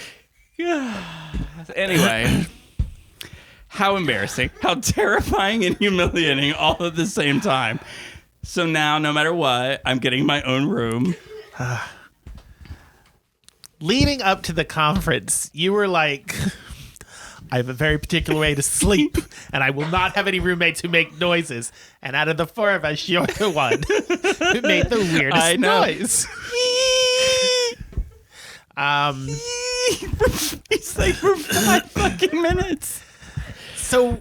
Speaker 2: yeah. Anyway, how embarrassing. How terrifying and humiliating all at the same time. So now, no matter what, I'm getting my own room.
Speaker 3: Leading up to the conference, you were like, I have a very particular way to sleep, and I will not have any roommates who make noises. And out of the four of us, you're the one who made the weirdest noise.
Speaker 2: He's like, for 5 fucking minutes.
Speaker 3: So,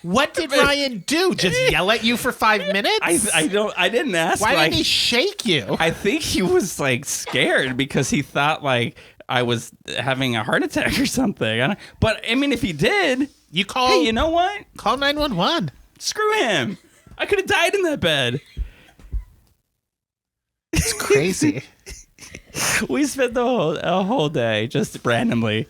Speaker 3: what did Ryan do? Just yell at you for 5 minutes?
Speaker 2: I didn't ask.
Speaker 3: Why didn't he shake you?
Speaker 2: I think he was like scared because he thought like I was having a heart attack or something. But I mean, if he did, hey, you know what?
Speaker 3: Call 911.
Speaker 2: Screw him. I could have died in that bed.
Speaker 3: It's crazy.
Speaker 2: We spent the whole day just randomly.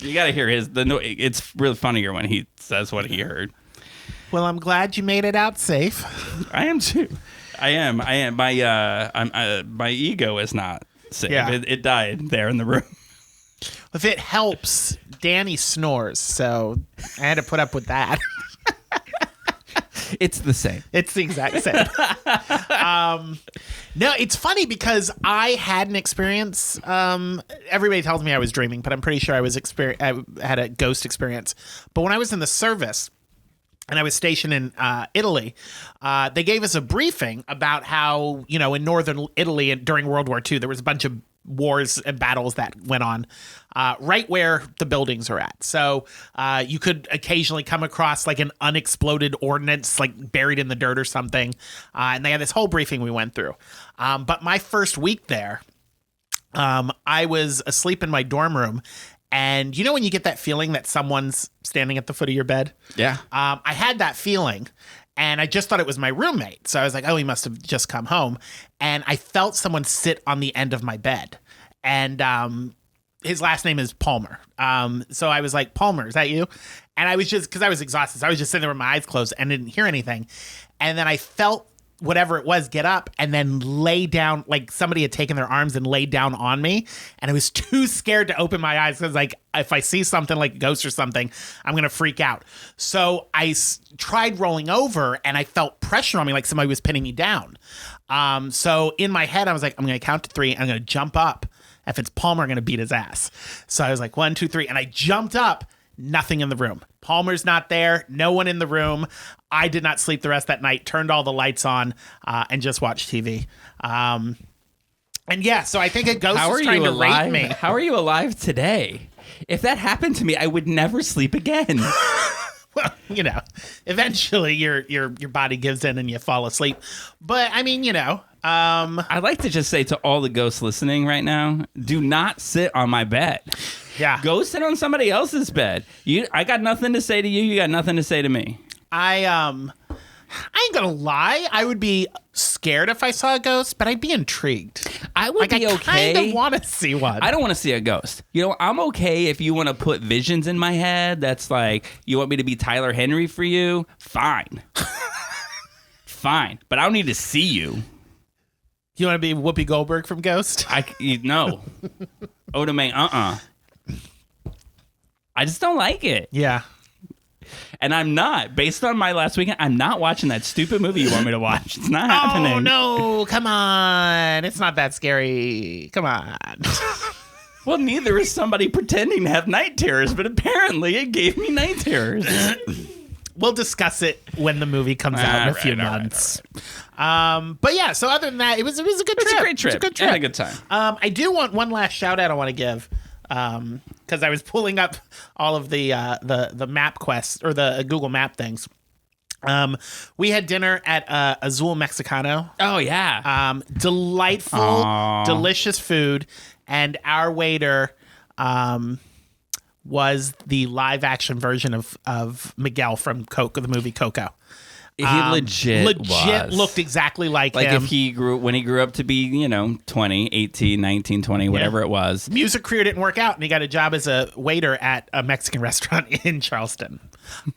Speaker 2: You got to hear it's really funnier when he says what he heard.
Speaker 3: Well, I'm glad you made it out safe.
Speaker 2: I am too. I am. My ego is not safe.
Speaker 3: Yeah.
Speaker 2: It died there in the room.
Speaker 3: If it helps, Danny snores, so I had to put up with that.
Speaker 2: It's the same.
Speaker 3: It's the exact same. No, it's funny because I had an experience. Everybody tells me I was dreaming, but I'm pretty sure I had a ghost experience. But when I was in the service, and I was stationed in Italy, they gave us a briefing about how, in northern Italy during World War II, there was a bunch of wars and battles that went on right where the buildings are at. So you could occasionally come across like an unexploded ordnance like buried in the dirt or something. And they had this whole briefing we went through. But my first week there, I was asleep in my dorm room. And you know when you get that feeling that someone's standing at the foot of your bed?
Speaker 2: Yeah.
Speaker 3: I had that feeling, and I just thought it was my roommate. So I was like, oh, he must have just come home. And I felt someone sit on the end of my bed. And his last name is Palmer. So I was like, Palmer, is that you? And I was just, because I was exhausted, so I was just sitting there with my eyes closed and didn't hear anything. And then I felt whatever it was get up and then lay down, like somebody had taken their arms and laid down on me. And I was too scared to open my eyes because, like, if I see something like a ghost or something, I'm going to freak out. So I tried rolling over and I felt pressure on me, like somebody was pinning me down. So in my head, I was like, I'm going to count to 3. I'm going to jump up. If it's Palmer, I'm going to beat his ass. So I was like, 1, 2, 3. And I jumped up. Nothing in the room. Palmer's not there. No one in the room. I did not sleep the rest of that night. Turned all the lights on and just watched TV. And yeah, so I think a ghost is trying to rape me.
Speaker 2: How are you alive today? If that happened to me, I would never sleep again.
Speaker 3: Well, you know, eventually your body gives in and you fall asleep. But I mean, you know,
Speaker 2: I'd like to just say to all the ghosts listening right now, do not sit on my bed.
Speaker 3: Yeah.
Speaker 2: Go sit on somebody else's bed. I got nothing to say to you. You got nothing to say to me.
Speaker 3: I ain't gonna lie. I would be scared if I saw a ghost, but I'd be intrigued.
Speaker 2: I would be okay.
Speaker 3: I kind of want to see one.
Speaker 2: I don't want to see a ghost. You know, I'm okay if you want to put visions in my head. That's like, you want me to be Tyler Henry for you? Fine. Fine. But I don't need to see you.
Speaker 3: You want to be Whoopi Goldberg from Ghost?
Speaker 2: No. Oda Mae, I just don't like it.
Speaker 3: Yeah.
Speaker 2: And I'm not. Based on my last weekend, I'm not watching that stupid movie you want me to watch. It's not happening.
Speaker 3: Oh, no. Come on. It's not that scary. Come on.
Speaker 2: Well, neither is somebody pretending to have night terrors, but apparently it gave me night terrors.
Speaker 3: We'll discuss it when the movie comes out in a few months. But yeah, so other than that, it was a good trip.
Speaker 2: It was a great trip.
Speaker 3: It was a good trip.
Speaker 2: I had a good time.
Speaker 3: I do want one last shout out I want to give. Because I was pulling up all of the map quests or the Google Map things. We had dinner at Azul Mexicano.
Speaker 2: Oh, yeah.
Speaker 3: Delightful, delicious food. And our waiter was the live action version of Miguel from Coco, the movie Coco.
Speaker 2: He legit was.
Speaker 3: Looked exactly like him.
Speaker 2: Like if when he grew up to be, 20, 18, 19, 20, whatever it was.
Speaker 3: Music career didn't work out, and he got a job as a waiter at a Mexican restaurant in Charleston.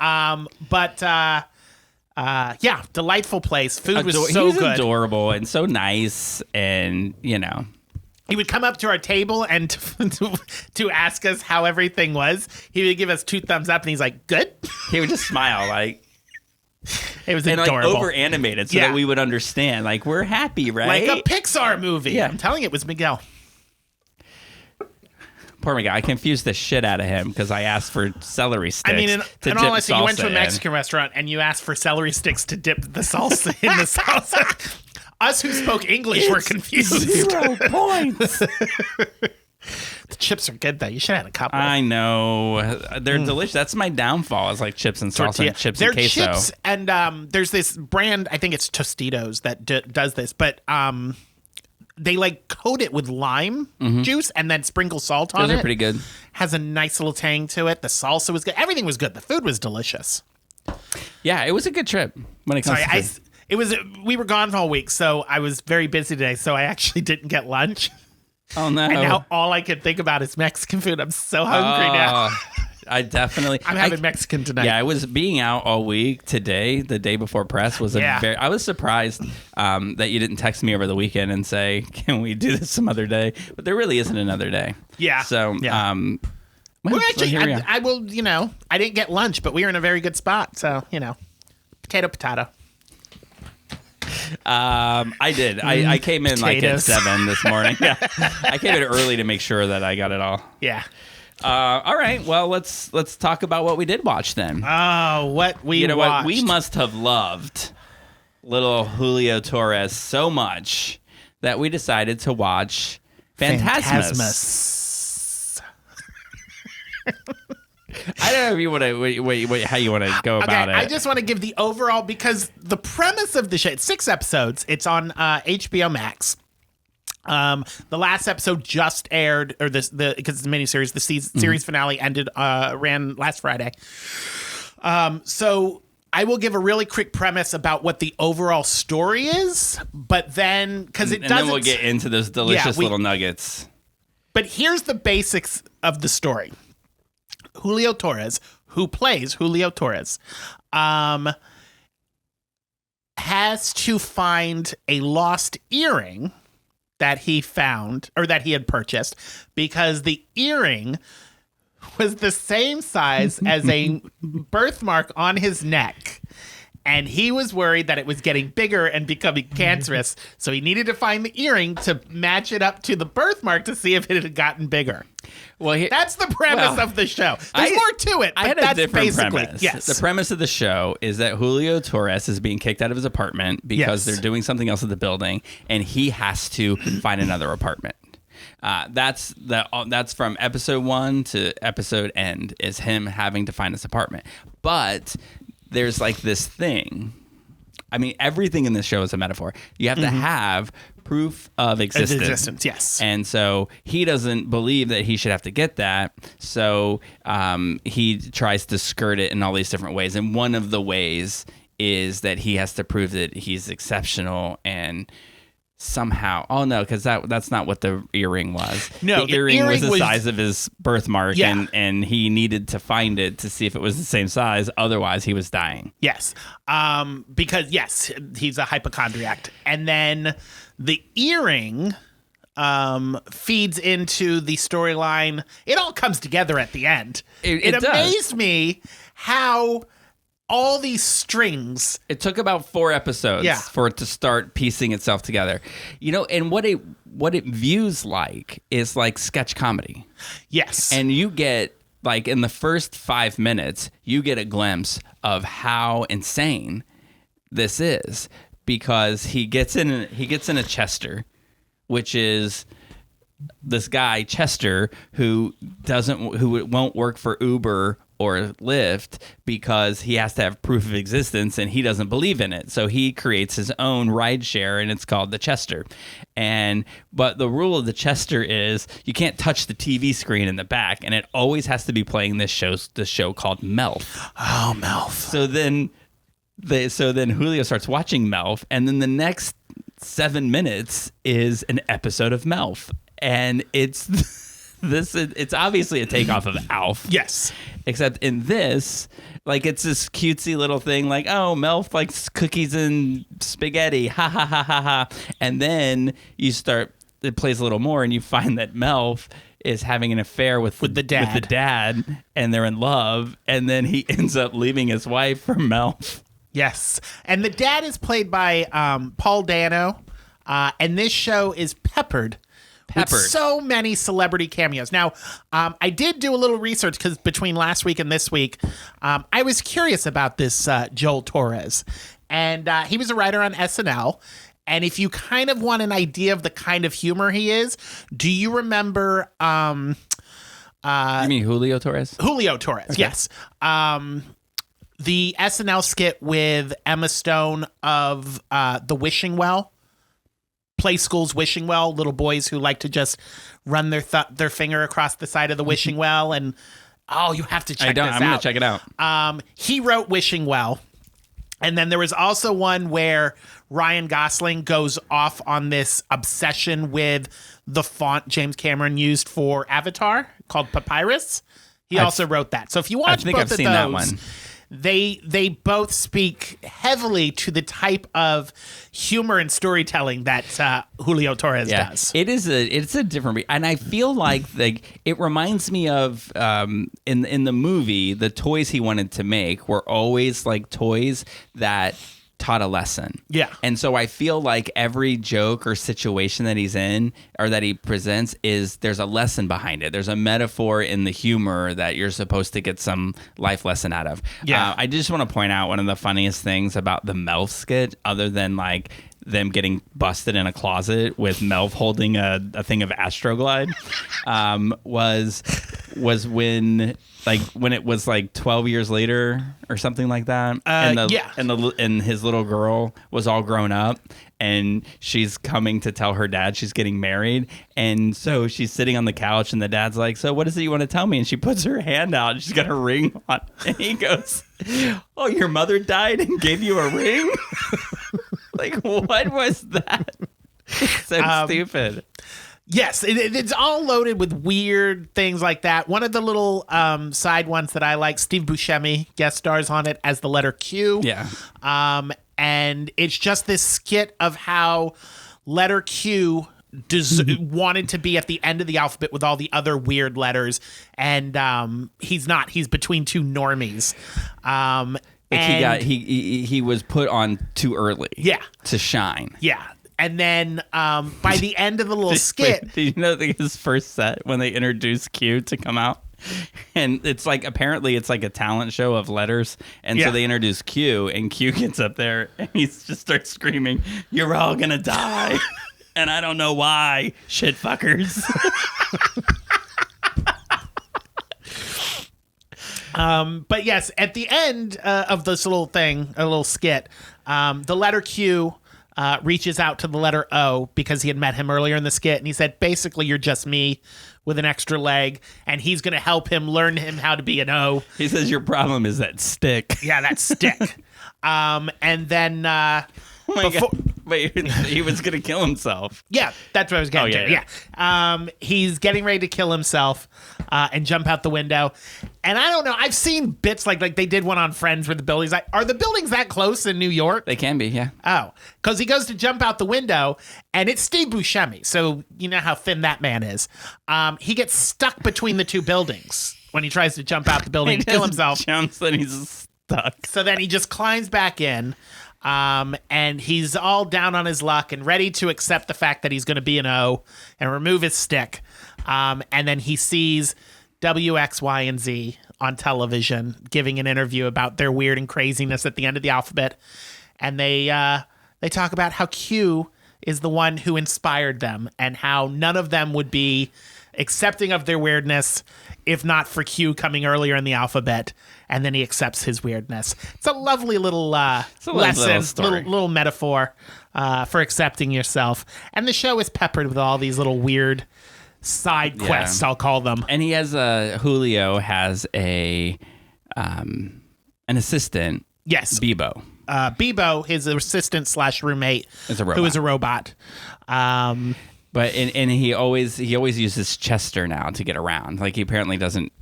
Speaker 3: Yeah, delightful place. Food was so
Speaker 2: he was
Speaker 3: good.
Speaker 2: Adorable and so nice, and
Speaker 3: He would come up to our table and to ask us how everything was. He would give us 2 thumbs up, and he's like, "Good."
Speaker 2: He would just smile like.
Speaker 3: It was
Speaker 2: adorable.
Speaker 3: like
Speaker 2: over animated so that we would understand. Like, we're happy, right?
Speaker 3: Like a Pixar movie. Yeah. I'm telling you, it was Miguel.
Speaker 2: Poor Miguel. I confused the shit out of him because I asked for celery sticks.
Speaker 3: I mean, in
Speaker 2: dip
Speaker 3: all honesty, you went to a
Speaker 2: salsa
Speaker 3: Mexican restaurant and you asked for celery sticks to dip the salsa in the salsa. Us who spoke English were confused.
Speaker 2: 0 points.
Speaker 3: The chips are good though. You should have had a couple.
Speaker 2: I know they're delicious. That's my downfall. Is like chips and salsa, and chips and queso.
Speaker 3: They're chips, and there's this brand. I think it's Tostitos that does this, but they like coat it with lime juice and then sprinkle salt on it.
Speaker 2: Those are pretty good.
Speaker 3: Has a nice little tang to it. The salsa was good. Everything was good. The food was delicious.
Speaker 2: Yeah, it was a good trip. When it comes to food.
Speaker 3: We were gone all week, so I was very busy today. So I actually didn't get lunch.
Speaker 2: Oh, no.
Speaker 3: And now all I can think about is Mexican food. I'm so hungry now.
Speaker 2: I'm
Speaker 3: having Mexican tonight.
Speaker 2: Yeah, I was being out all week. Today, the day before press, was I was surprised that you didn't text me over the weekend and say, can we do this some other day? But there really isn't another day.
Speaker 3: Yeah.
Speaker 2: So,
Speaker 3: well, actually, I will, I didn't get lunch, but we were in a very good spot. So, potato.
Speaker 2: I did. I came in like at 7 this morning. Yeah, I came in early to make sure that I got it all.
Speaker 3: Yeah.
Speaker 2: All right. Well, let's talk about what we did watch then.
Speaker 3: Oh, what we watched.
Speaker 2: What we must have loved little Julio Torres so much that we decided to watch Fantasmas. I don't know if you want to how you want to go about it.
Speaker 3: I just want to give the overall, because the premise of the show, it's 6 episodes. It's on HBO Max. The last episode just aired, or because it's a miniseries. The series finale ran last Friday. So I will give a really quick premise about what the overall story is, but then because it doesn't,
Speaker 2: then we'll get into those delicious little nuggets.
Speaker 3: But here's the basics of the story. Julio Torres, who plays Julio Torres, has to find a lost earring that he found, or that he had purchased, because the earring was the same size as a birthmark on his neck. And he was worried that it was getting bigger and becoming cancerous. So he needed to find the earring to match it up to the birthmark to see if it had gotten bigger. Well, that's the premise of the show. There's more to it, but that's basically
Speaker 2: premise.
Speaker 3: Yes.
Speaker 2: The premise of the show is that Julio Torres is being kicked out of his apartment because they're doing something else at the building, and he has to find another apartment. That's from episode 1 to episode end is him having to find his apartment. But there's like this thing. I mean, everything in this show is a metaphor. You have to have proof of existence.
Speaker 3: Yes.
Speaker 2: And so he doesn't believe that he should have to get that. So he tries to skirt it in all these different ways. And one of the ways is that he has to prove that he's exceptional and somehow. Oh no, because that's not what the earring was.
Speaker 3: No,
Speaker 2: the earring was the size of his birthmark, and he needed to find it to see if it was the same size. Otherwise, he was dying.
Speaker 3: Yes, because he's a hypochondriac, and then the earring feeds into the storyline. It all comes together at the end. It amazed me how all these strings.
Speaker 2: It took about 4 episodes for it to start piecing itself together. You know, and what it views like is like sketch comedy.
Speaker 3: Yes.
Speaker 2: And you get, like, in the first 5 minutes, you get a glimpse of how insane this is, because he gets in a Chester, which is this guy Chester who won't work for Uber or Lyft because he has to have proof of existence and he doesn't believe in it. So he creates his own rideshare, and it's called the Chester. But the rule of the Chester is you can't touch the TV screen in the back, and it always has to be playing this show called Melf.
Speaker 3: Oh, Melf.
Speaker 2: So then Julio starts watching Melf, and then the next 7 minutes is an episode of Melf. And it's obviously a takeoff of Alf.
Speaker 3: Yes.
Speaker 2: Except in this, like, it's this cutesy little thing, like, oh, Melf likes cookies and spaghetti, ha ha ha ha ha. And then it plays a little more, and you find that Melf is having an affair with the dad, and they're in love, and then he ends up leaving his wife for Melf.
Speaker 3: Yes. And the dad is played by Paul Dano, and this show is peppered with so many celebrity cameos. Now, I did do a little research because between last week and this week, I was curious about this Joel Torres. And he was a writer on SNL. And if you kind of want an idea of the kind of humor he is, do you remember... you
Speaker 2: mean Julio Torres?
Speaker 3: Julio Torres, okay. Yes. The SNL skit with Emma Stone of The Wishing Well. Play school's wishing well, little boys who like to just run their finger across the side of the wishing well, and you have to check this out.
Speaker 2: I'm going to check it out.
Speaker 3: He wrote Wishing Well, and then there was also one where Ryan Gosling goes off on this obsession with the font James Cameron used for Avatar called Papyrus. He also wrote that. So if you watch both of those,
Speaker 2: that one.
Speaker 3: They both speak heavily to the type of humor and storytelling that Julio Torres does.
Speaker 2: It's a different, and I feel like it reminds me of in the movie, the toys he wanted to make were always like toys that taught a lesson.
Speaker 3: Yeah.
Speaker 2: And so I feel like every joke or situation that he's in or that he presents there's a lesson behind it. There's a metaphor in the humor that you're supposed to get some life lesson out of.
Speaker 3: Yeah.
Speaker 2: I just want to point out one of the funniest things about the Melf skit, other than like them getting busted in a closet with Melf holding a thing of Astroglide, was when it was like 12 years later or something like that. And his little girl was all grown up, and she's coming to tell her dad she's getting married. And so she's sitting on the couch, and the dad's like, so what is it you want to tell me? And she puts her hand out, and she's got a ring on. And he goes, oh, your mother died and gave you a ring? Like, what was that? So stupid.
Speaker 3: Yes, it's all loaded with weird things like that. One of the little side ones that I like, Steve Buscemi guest stars on it as the letter Q.
Speaker 2: Yeah.
Speaker 3: And it's just this skit of how letter Q wanted to be at the end of the alphabet with all the other weird letters, and he's not. He's between two normies.
Speaker 2: He was put on too early.
Speaker 3: Yeah.
Speaker 2: To shine.
Speaker 3: Yeah. And then by the end of the little skit...
Speaker 2: Did you know his first set when they introduced Q to come out? And it's like, apparently it's like a talent show of letters. And so they introduce Q, and Q gets up there and he just starts screaming, "You're all gonna die." And I don't know why. Shit fuckers.
Speaker 3: But yes, at the end of this little thing, a little skit, the letter Q reaches out to the letter O because he had met him earlier in the skit, and he said, basically, you're just me with an extra leg, and he's going to help him learn him how to be an O.
Speaker 2: He says, your problem is that stick.
Speaker 3: Yeah, that stick. And then...
Speaker 2: Oh my God. Wait, he was going to kill himself.
Speaker 3: Yeah, that's what I was getting to. Yeah. He's getting ready to kill himself and jump out the window. And I don't know. I've seen bits like they did one on Friends where the buildings... Are the buildings that close in New York?
Speaker 2: They can be, yeah.
Speaker 3: Oh, because he goes to jump out the window, and it's Steve Buscemi. So you know how thin that man is. He gets stuck between the two buildings when he tries to jump out the building to kill himself.
Speaker 2: Jumps and he's stuck.
Speaker 3: So then he just climbs back in. And he's all down on his luck and ready to accept the fact that he's going to be an O and remove his stick. And then he sees W, X, Y, and Z on television giving an interview about their weird and craziness at the end of the alphabet. And they talk about how Q is the one who inspired them and how none of them would be accepting of their weirdness if not for Q coming earlier in the alphabet, and then he accepts his weirdness. It's a lovely little lesson, little metaphor for accepting yourself. And the show is peppered with all these little weird side quests, I'll call them.
Speaker 2: And he has Julio has an assistant.
Speaker 3: Yes,
Speaker 2: Bebo.
Speaker 3: Bebo, his assistant / roommate, who is a robot.
Speaker 2: But he always uses Chester now to get around. Like, he apparently doesn't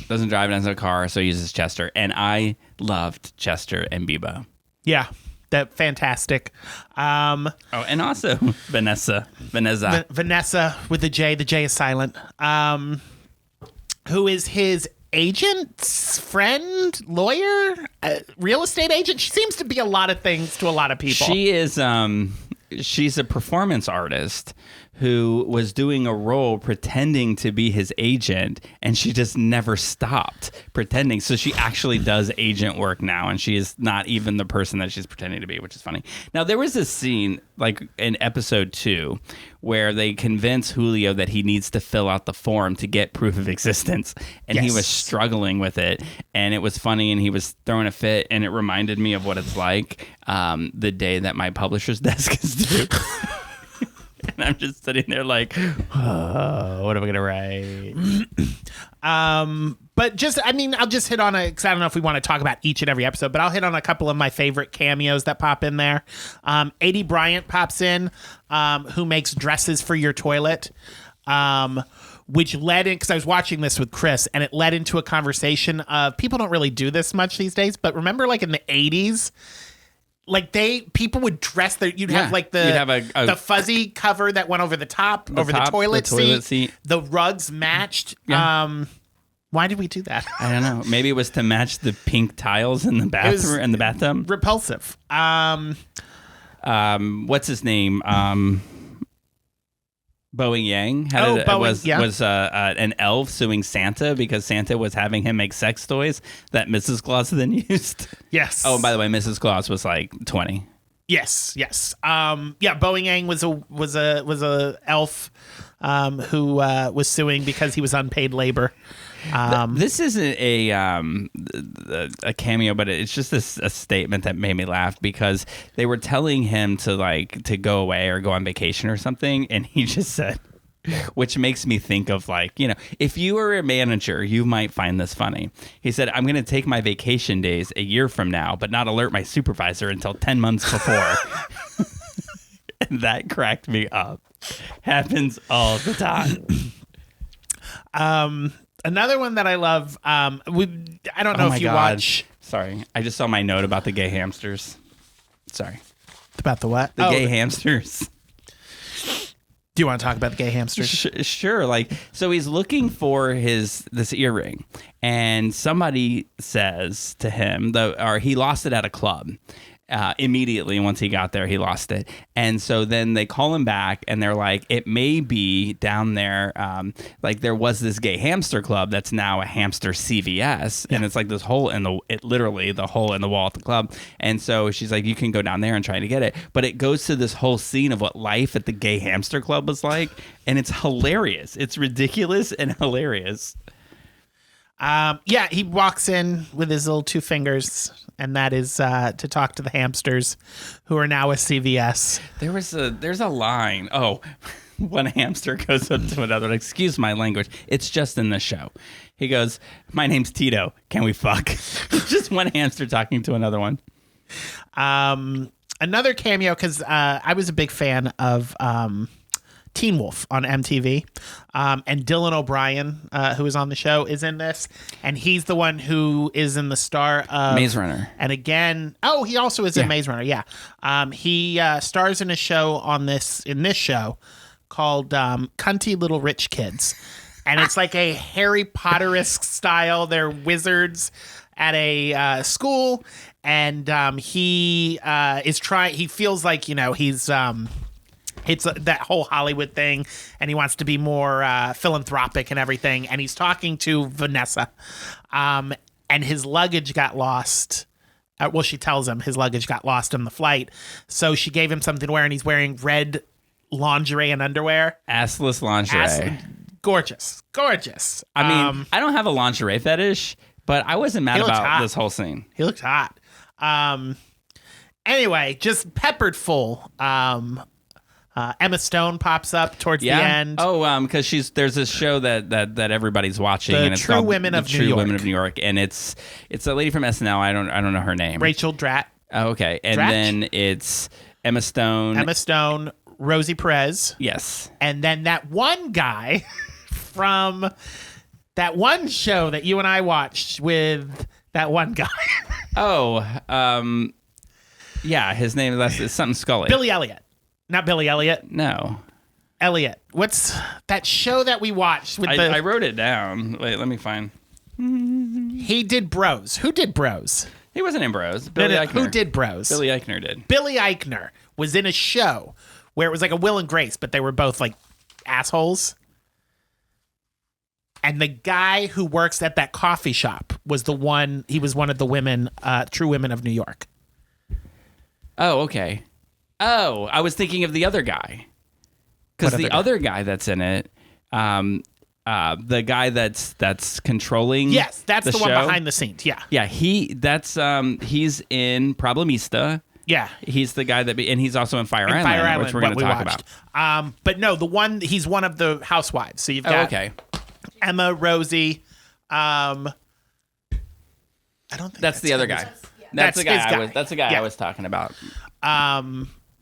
Speaker 2: drive in a car, so he uses Chester. And I loved Chester and Bebo.
Speaker 3: Yeah, that fantastic.
Speaker 2: And also Vanessa
Speaker 3: with the J. The J is silent. Who is his agent, friend, lawyer, real estate agent? She seems to be a lot of things to a lot of people.
Speaker 2: She is. She's a performance artist who was doing a role pretending to be his agent, and she just never stopped pretending. So she actually does agent work now, and she is not even the person that she's pretending to be, which is funny. Now, there was this scene, like in episode 2, where they convince Julio that he needs to fill out the form to get proof of existence, and he was struggling with it, and it was funny, and he was throwing a fit, and it reminded me of what it's like the day that my publisher's desk is due. And I'm just sitting there like, oh, what am I going to write?
Speaker 3: But I'll just hit on because I don't know if we want to talk about each and every episode, but I'll hit on a couple of my favorite cameos that pop in there. A.D. Bryant pops in, who makes dresses for your toilet, which led in, because I was watching this with Chris, and it led into a conversation of, people don't really do this much these days, but remember like in the 80s, like people would dress you'd have like the fuzzy cover that went over the top, the toilet seat. The rugs matched. Yeah. Why did we do that?
Speaker 2: I don't know. Maybe it was to match the pink tiles in the bathroom and the bathtub.
Speaker 3: Repulsive.
Speaker 2: What's his name? Boeing Yang was an elf suing Santa because Santa was having him make sex toys that Mrs. Claus then used.
Speaker 3: Yes.
Speaker 2: Oh, and by the way, Mrs. Claus was like 20.
Speaker 3: Yes. Boeing Yang was a elf who was suing because he was unpaid labor.
Speaker 2: This isn't a cameo, but it's just a statement that made me laugh because they were telling him to go away or go on vacation or something, and he just said, which makes me think of if you were a manager, you might find this funny. He said, "I'm going to take my vacation days a year from now, but not alert my supervisor until 10 months before." And that cracked me up. Happens all the time.
Speaker 3: Another one that I love. I don't know if you watch
Speaker 2: Sorry, I just saw my note about the gay hamsters. Sorry,
Speaker 3: about the what?
Speaker 2: the gay hamsters.
Speaker 3: Do you want to talk about the gay hamsters?
Speaker 2: Sure. Like, so he's looking for this earring, and somebody says to him, or he lost it at a club. Immediately once he got there, he lost it. And so then they call him back and they're like, it may be down there. Like there was this gay hamster club that's now a hamster CVS. And it's like this hole literally the hole in the wall at the club. And so she's like, you can go down there and try to get it. But it goes to this whole scene of what life at the gay hamster club was like. And it's hilarious. It's ridiculous and hilarious.
Speaker 3: He walks in with his little two fingers, and that is to talk to the hamsters who are now a CVS.
Speaker 2: There's a line. Oh, one hamster goes up to another. Excuse my language. It's just in the show. He goes, "My name's Tito. Can we fuck?" Just one hamster talking to another one.
Speaker 3: Another cameo, because I was a big fan of Teen Wolf on MTV, and Dylan O'Brien, who is on the show, is in this, and he's the one who is in the star of
Speaker 2: Maze Runner.
Speaker 3: And again, he also is in Maze Runner. Yeah, he stars in a show in this show called Cunty Little Rich Kids, and it's like a Harry Potter-esque style. They're wizards at a school, and he is trying. He feels like he's. It's that whole Hollywood thing, and he wants to be more philanthropic and everything. And he's talking to Vanessa, and his luggage got lost. She tells him his luggage got lost on the flight. So she gave him something to wear, and he's wearing red lingerie and underwear.
Speaker 2: Assless lingerie.
Speaker 3: Gorgeous.
Speaker 2: I mean, I don't have a lingerie fetish, but I wasn't mad about this whole scene.
Speaker 3: He looked hot. Anyway, just peppered full. Emma Stone pops up towards the end.
Speaker 2: Oh, because there's this show that everybody's watching, and it's
Speaker 3: True
Speaker 2: called
Speaker 3: Women of New
Speaker 2: True
Speaker 3: York.
Speaker 2: Women of New York, and it's a lady from SNL. I don't know her name.
Speaker 3: Rachel Dratch.
Speaker 2: Oh, okay, and
Speaker 3: Dratch?
Speaker 2: then it's Emma Stone,
Speaker 3: Rosie Perez,
Speaker 2: yes,
Speaker 3: and then that one guy from that one show that you and I watched with that one guy.
Speaker 2: Yeah, his name is something Scully.
Speaker 3: Billy Elliot. Not Billy Elliot.
Speaker 2: No.
Speaker 3: Elliot. What's that show that we watched with
Speaker 2: I wrote it down. Wait, let me find.
Speaker 3: He did Bros. Who did Bros?
Speaker 2: He wasn't in Bros. Billy Eichner.
Speaker 3: Who did Bros?
Speaker 2: Billy Eichner did.
Speaker 3: Billy Eichner was in a show where it was like a Will and Grace, but they were both like assholes. And the guy who works at that coffee shop was he was one of the women, True Women of New York.
Speaker 2: Oh, okay. Oh, I was thinking of the other guy. Because the other guy that's in it, the guy that's controlling.
Speaker 3: Yes, that's the
Speaker 2: show.
Speaker 3: one behind the scenes. Yeah.
Speaker 2: Yeah, he's in Problemista.
Speaker 3: Yeah.
Speaker 2: He's the guy and he's also in Fire Island, which we're going to talk about.
Speaker 3: But no, he's one of the housewives. So you've got Emma, Rosie. I don't think
Speaker 2: that's the other guy. That's the guy. That's the guy I was talking about.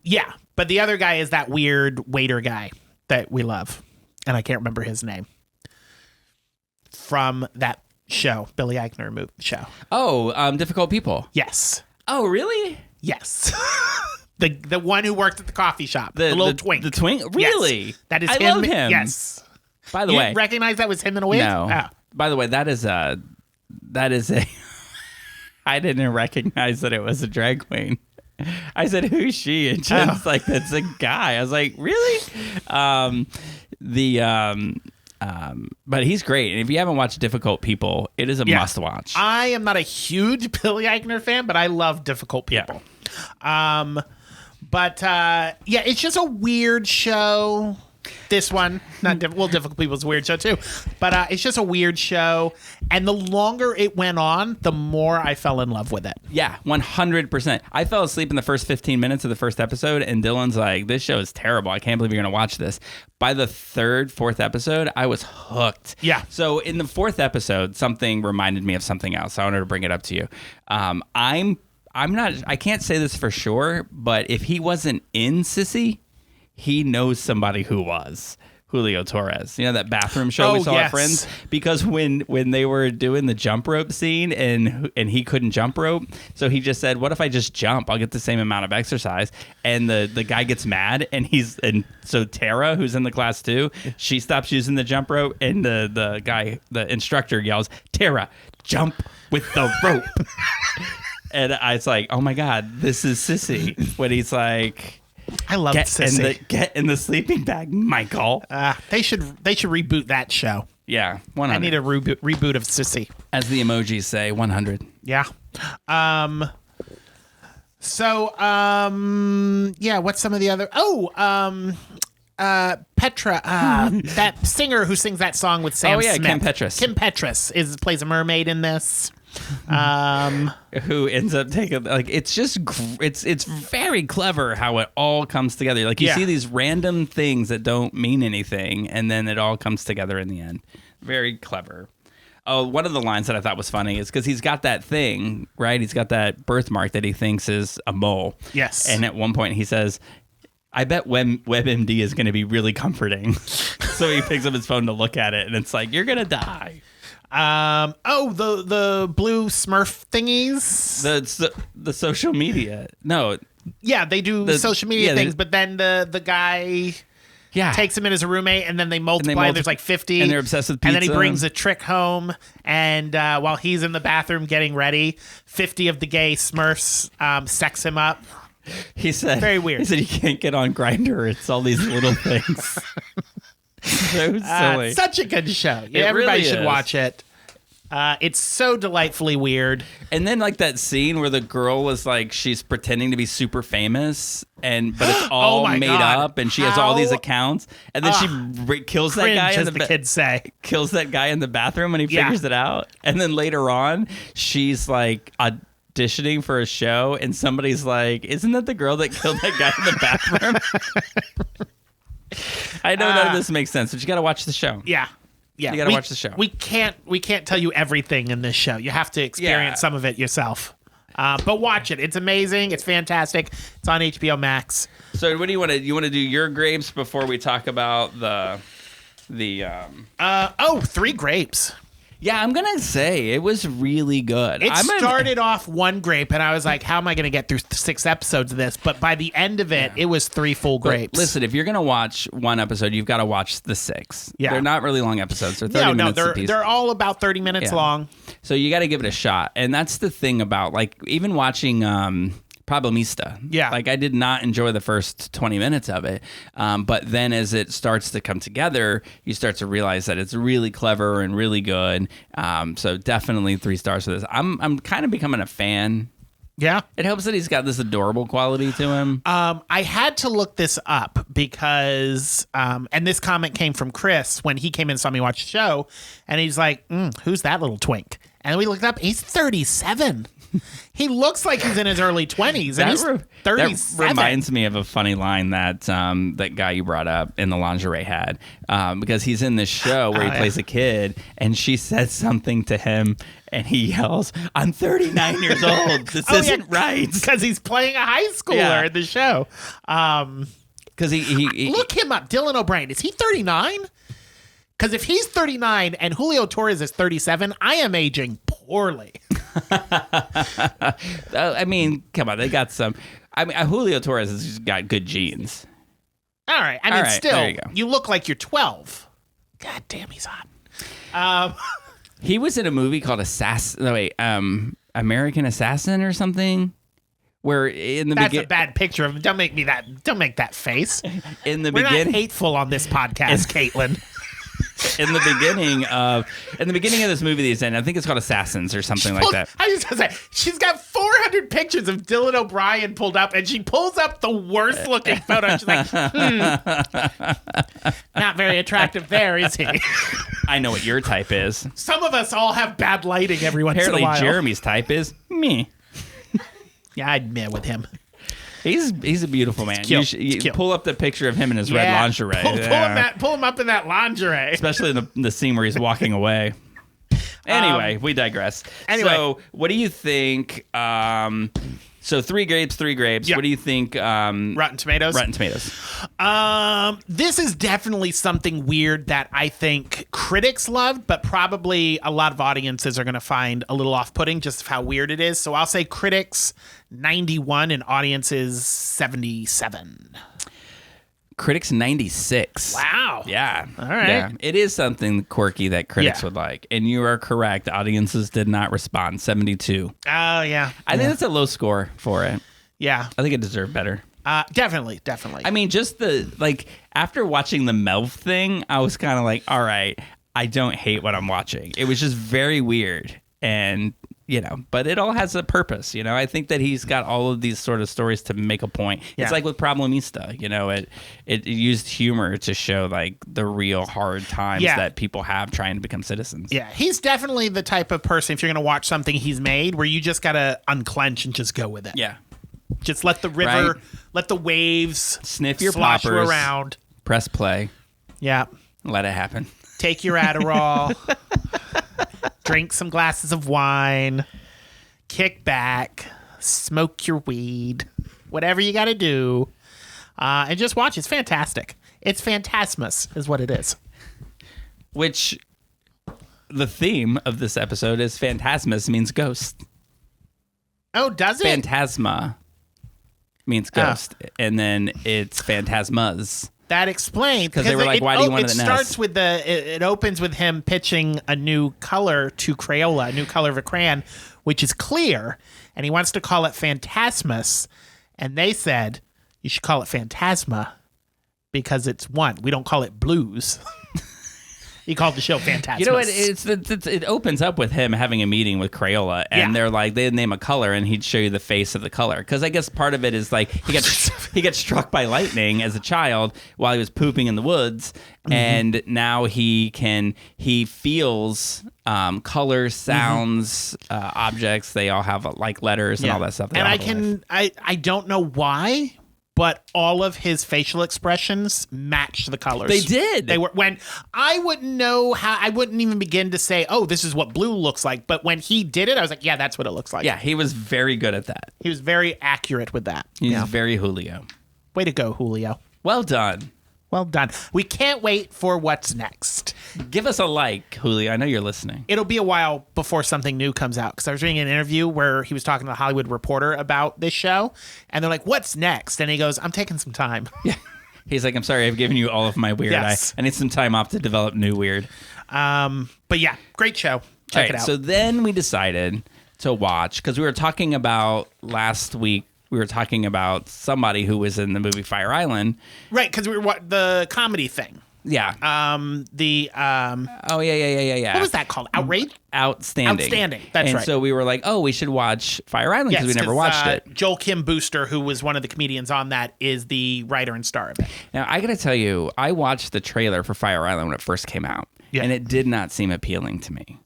Speaker 3: Yeah, but the other guy is that weird waiter guy that we love, and I can't remember his name from that show, Billy Eichner show.
Speaker 2: Oh, Difficult People.
Speaker 3: Yes.
Speaker 2: Oh, really?
Speaker 3: Yes. the one who worked at the coffee shop, the little twink.
Speaker 2: The twink, really?
Speaker 3: Yes. That is
Speaker 2: I
Speaker 3: him.
Speaker 2: love him.
Speaker 3: Yes.
Speaker 2: By the
Speaker 3: you
Speaker 2: way,
Speaker 3: didn't recognize that was him in a wig?
Speaker 2: No.
Speaker 3: Oh.
Speaker 2: By the way, that is a. I didn't recognize that it was a drag queen. I said, "Who's she?" And Jen's like, "That's a guy." I was like, "Really?" But he's great. And if you haven't watched Difficult People, it is a must watch.
Speaker 3: I am not a huge Billy Eichner fan, but I love Difficult People. Yeah. It's just a weird show. This one, Difficult People's a weird show too, but it's just a weird show. And the longer it went on, the more I fell in love with it.
Speaker 2: Yeah, 100%. I fell asleep in the first 15 minutes of the first episode, and Dylan's like, "This show is terrible. I can't believe you're going to watch this." By the fourth episode, I was hooked.
Speaker 3: Yeah.
Speaker 2: So in the fourth episode, something reminded me of something else. I wanted to bring it up to you. I can't say this for sure, but if he wasn't in Sissy, he knows somebody who was Julio Torres. You know that bathroom show we saw at Friends? Because when they were doing the jump rope scene and he couldn't jump rope, so he just said, what if I just jump? I'll get the same amount of exercise. And the guy gets mad, and so Tara, who's in the class too, she stops using the jump rope, and the instructor yells, Tara, jump with the rope. And I was like, oh my God, this is Sissy. When he's like,
Speaker 3: I love Sissy.
Speaker 2: Get in the sleeping bag, Michael.
Speaker 3: They should reboot that show.
Speaker 2: Yeah, 100.
Speaker 3: I need a reboot of Sissy.
Speaker 2: As the emojis say, 100.
Speaker 3: Yeah. Yeah, what's some of the other... Petra, that singer who sings that song with Sam Smith.
Speaker 2: Kim Petras.
Speaker 3: Kim Petras plays a mermaid in this.
Speaker 2: Who ends up taking, like, it's just it's very clever how it all comes together. Like, you see these random things that don't mean anything, and then it all comes together in the end. Very clever. Oh, one of the lines that I thought was funny is because he's got that thing, right? He's got that birthmark that he thinks is a mole.
Speaker 3: Yes.
Speaker 2: And at one point he says, I bet WebMD is going to be really comforting. So he picks up his phone to look at it, and it's like, you're going to die.
Speaker 3: The blue Smurf thingies.
Speaker 2: The social media. No.
Speaker 3: Yeah, they do social media things, but then the guy takes him in as a roommate, and then they multiply. There's like 50.
Speaker 2: And they're obsessed with pizza.
Speaker 3: And then he brings a trick home, and while he's in the bathroom getting ready, 50 of the gay Smurfs sex him up.
Speaker 2: He said,
Speaker 3: very weird.
Speaker 2: He said, you can't get on Grindr. It's all these little things. So silly.
Speaker 3: Such a good show. Yeah, everybody
Speaker 2: really
Speaker 3: should watch it. It's so delightfully weird.
Speaker 2: And then, like, that scene where the girl is like, she's pretending to be super famous, but it's all made up, and she has all these accounts, and then she kills that guy,
Speaker 3: as the kids say,
Speaker 2: kills that guy in the bathroom when he figures it out. And then later on, she's like auditioning for a show, and somebody's like, isn't that the girl that killed that guy in the bathroom? I know none of this makes sense, but you got to watch the show.
Speaker 3: Yeah.
Speaker 2: You got to watch the show.
Speaker 3: We can't tell you everything in this show. You have to experience some of it yourself. But watch it. It's amazing. It's fantastic. It's on HBO Max.
Speaker 2: So what do you want to do? You want to do your grapes before we talk about the
Speaker 3: 3 grapes.
Speaker 2: Yeah, I'm going to say it was really good.
Speaker 3: It started off 1 grape, and I was like, how am I going to get through 6 episodes of this? But by the end of it, it was 3 full grapes.
Speaker 2: But listen, if you're going to watch 1 episode, you've got to watch the 6.
Speaker 3: Yeah.
Speaker 2: They're not really long episodes. They're 30 minutes a piece.
Speaker 3: They're all about 30 minutes long.
Speaker 2: So you got to give it a shot. And that's the thing about, like, even watching Problemista.
Speaker 3: Yeah.
Speaker 2: Like, I did not enjoy the first 20 minutes of it. But then as it starts to come together, you start to realize that it's really clever and really good. So definitely 3 stars for this. I'm kind of becoming a fan.
Speaker 3: Yeah.
Speaker 2: It helps that he's got this adorable quality to him.
Speaker 3: I had to look this up because, and this comment came from Chris when he came in and saw me watch the show, and he's like, who's that little twink? And we looked up, he's 37. He looks like he's in his early 20s, and he's 37.
Speaker 2: That reminds me of a funny line that that guy you brought up in the lingerie had, because he's in this show where he plays a kid, and she says something to him, and he yells, "I'm 39 years old. This isn't right."
Speaker 3: Because he's playing a high schooler in the show.
Speaker 2: Because he
Speaker 3: look him up, Dylan O'Brien. Is he 39? Because if he's 39 and Julio Torres is 37, I am aging poorly.
Speaker 2: I mean, come on, they got some. I mean, Julio Torres has just got good genes.
Speaker 3: All right. I mean, still,
Speaker 2: there you go.
Speaker 3: You look like you're 12. God damn, he's hot.
Speaker 2: He was in a movie called American Assassin or something. Where in the
Speaker 3: That's a bad picture of him. Don't make that face.
Speaker 2: In the
Speaker 3: We're
Speaker 2: beginning,
Speaker 3: not hateful on this podcast, Caitlin.
Speaker 2: In the beginning of this movie that he's in, I think it's called Assassins or something like that.
Speaker 3: I was just gonna say, she's got 400 pictures of Dylan O'Brien pulled up, and she pulls up the worst looking photo. She's like, not very attractive there, is he?
Speaker 2: I know what your type is.
Speaker 3: Some of us all have bad lighting every once in a while.
Speaker 2: Apparently Jeremy's type is me.
Speaker 3: Yeah, I'd admit with him.
Speaker 2: He's a beautiful man.
Speaker 3: You
Speaker 2: pull up the picture of him in his red lingerie.
Speaker 3: Pull him up in that lingerie.
Speaker 2: Especially in the scene where he's walking away. Anyway, we digress.
Speaker 3: Anyway.
Speaker 2: So what do you think? So 3 grapes, 3 grapes.
Speaker 3: Yeah.
Speaker 2: What do you think?
Speaker 3: Rotten Tomatoes.
Speaker 2: Rotten Tomatoes.
Speaker 3: This is definitely something weird that I think critics loved, but probably a lot of audiences are going to find a little off-putting just of how weird it is. So I'll say critics 91 and audiences 77.
Speaker 2: Critics 96.
Speaker 3: Wow.
Speaker 2: Yeah.
Speaker 3: All right.
Speaker 2: Yeah. It is something quirky that critics
Speaker 3: Yeah.
Speaker 2: would like. And you are correct. Audiences did not respond. 72.
Speaker 3: Oh, yeah.
Speaker 2: I think that's a low score for it.
Speaker 3: Yeah.
Speaker 2: I think it deserved better.
Speaker 3: Definitely.
Speaker 2: I mean, just after watching the Melv thing, I was kind of like, all right, I don't hate what I'm watching. It was just very weird. And, but it all has a purpose. I think that he's got all of these sort of stories to make a point.
Speaker 3: Yeah.
Speaker 2: It's like with Problemista, it used humor to show like the real hard times that people have trying to become citizens.
Speaker 3: Yeah. He's definitely the type of person, if you're going to watch something he's made, where you just got to unclench and just go with it.
Speaker 2: Yeah.
Speaker 3: Just let the river,
Speaker 2: Right.
Speaker 3: let the waves
Speaker 2: Sniff your
Speaker 3: slosh you
Speaker 2: poppers.
Speaker 3: around.
Speaker 2: Press play.
Speaker 3: Yeah.
Speaker 2: Let it happen.
Speaker 3: Take your Adderall. Drink some glasses of wine. Kick back. Smoke your weed. Whatever you got to do. And just watch. It's fantastic. It's Fantasmas is what it is.
Speaker 2: Which the theme of this episode is Fantasmas means ghost.
Speaker 3: Oh, does it?
Speaker 2: Phantasma means ghost. And then it's Fantasmas.
Speaker 3: That explains.
Speaker 2: 'Cause they were like, why do you want it in
Speaker 3: It
Speaker 2: S?
Speaker 3: starts with it opens with him pitching a new color to Crayola, a new color of a crayon, which is clear, and he wants to call it Fantasmas. And they said, you should call it Phantasma because it's one. We don't call it blues. He called the show Fantasmas.
Speaker 2: You know what? It opens up with him having a meeting with Crayola, and they're like, they'd name a color, and he'd show you the face of the color. Because I guess part of it is like he got struck by lightning as a child while he was pooping in the woods, and now he feels colors, sounds, objects. They all have like letters and all that stuff. They all have a life.
Speaker 3: I don't know why, but all of his facial expressions matched the colors.
Speaker 2: They did.
Speaker 3: They were when I wouldn't know how. I wouldn't even begin to say, "Oh, this is what blue looks like." But when he did it, I was like, "Yeah, that's what it looks like."
Speaker 2: Yeah, he was very good at that.
Speaker 3: He was very accurate with that.
Speaker 2: He's very Julio.
Speaker 3: Way to go, Julio.
Speaker 2: Well done.
Speaker 3: Well done. We can't wait for what's next.
Speaker 2: Give us a like, Julio. I know you're listening.
Speaker 3: It'll be a while before something new comes out because I was reading an interview where he was talking to the Hollywood Reporter about this show, and they're like, "What's next?" And he goes, "I'm taking some time."
Speaker 2: Yeah. He's like, I'm sorry, I've given you all of my weird.
Speaker 3: Yes.
Speaker 2: I need some time off to develop new weird.
Speaker 3: But yeah, great show. Check it out.
Speaker 2: So then we decided to watch, because we were talking about last week, we were talking about somebody who was in the movie Fire Island.
Speaker 3: Right, because we were the comedy thing.
Speaker 2: Yeah.
Speaker 3: Oh
Speaker 2: yeah.
Speaker 3: what was that called? Outrage?
Speaker 2: Outstanding.
Speaker 3: That's
Speaker 2: and
Speaker 3: right.
Speaker 2: so we were like, oh, we should watch Fire Island because we never watched it.
Speaker 3: Joel Kim Booster, who was one of the comedians on that, is the writer and star of it.
Speaker 2: Now, I got to tell you, I watched the trailer for Fire Island when it first came out, and it did not seem appealing to me.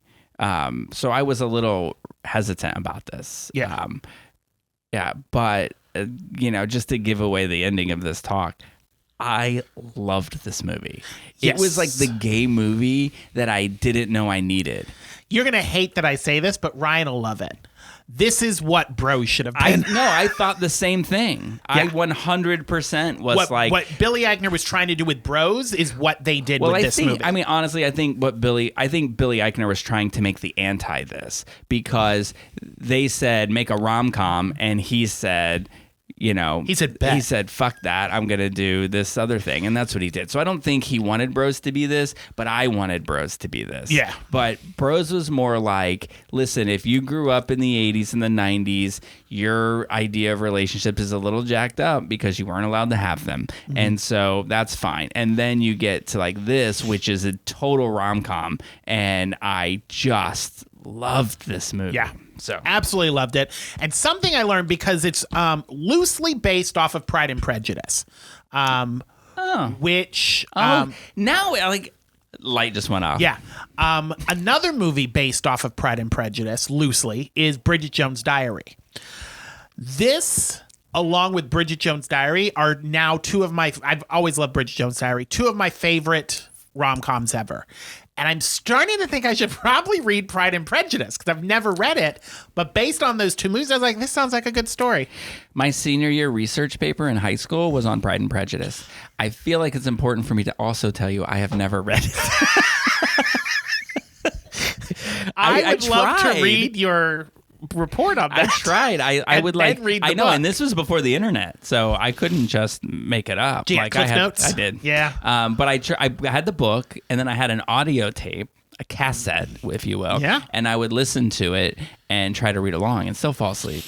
Speaker 2: So I was a little hesitant about this.
Speaker 3: Yeah.
Speaker 2: But, just to give away the ending of this talk, I loved this movie.
Speaker 3: Yes.
Speaker 2: It was like the gay movie that I didn't know I needed.
Speaker 3: You're going to hate that I say this, but Ryan will love it. This is what Bros should have been.
Speaker 2: I thought the same thing.
Speaker 3: Yeah.
Speaker 2: I 100% was
Speaker 3: what Billy Eichner was trying to do with Bros is what they did with this movie.
Speaker 2: I mean, honestly, I think Billy Eichner was trying to make the anti this, because they said make a rom-com, and he said, he said, fuck that, I'm going to do this other thing. And that's what he did. So I don't think he wanted Bros to be this, but I wanted Bros to be this.
Speaker 3: Yeah.
Speaker 2: But Bros was more like, listen, if you grew up in the 80s and the 90s, your idea of relationships is a little jacked up because you weren't allowed to have them. Mm-hmm. And so that's fine. And then you get to like this, which is a total rom-com. And I just loved this movie.
Speaker 3: Yeah.
Speaker 2: So
Speaker 3: absolutely loved it. And something I learned, because it's loosely based off of Pride and Prejudice, which
Speaker 2: now like light just went off.
Speaker 3: Yeah. Another movie based off of Pride and Prejudice, loosely, is Bridget Jones' Diary. This, along with Bridget Jones' Diary, are now two of my... I've always loved Bridget Jones' Diary. Two of my favorite rom-coms ever. And I'm starting to think I should probably read Pride and Prejudice because I've never read it. But based on those two movies, I was like, this sounds like a good story.
Speaker 2: My senior year research paper in high school was on Pride and Prejudice. I feel like it's important for me to also tell you I have never read it.
Speaker 3: I would love to read your report on that.
Speaker 2: I tried. I would like.
Speaker 3: read the
Speaker 2: I know,
Speaker 3: book.
Speaker 2: and this was before the internet, so I couldn't just make it up.
Speaker 3: Do you have Cliff Notes?
Speaker 2: I did.
Speaker 3: Yeah.
Speaker 2: But I had the book, and then I had an audio tape, a cassette, if you will.
Speaker 3: Yeah.
Speaker 2: And I would listen to it and try to read along, and still fall asleep.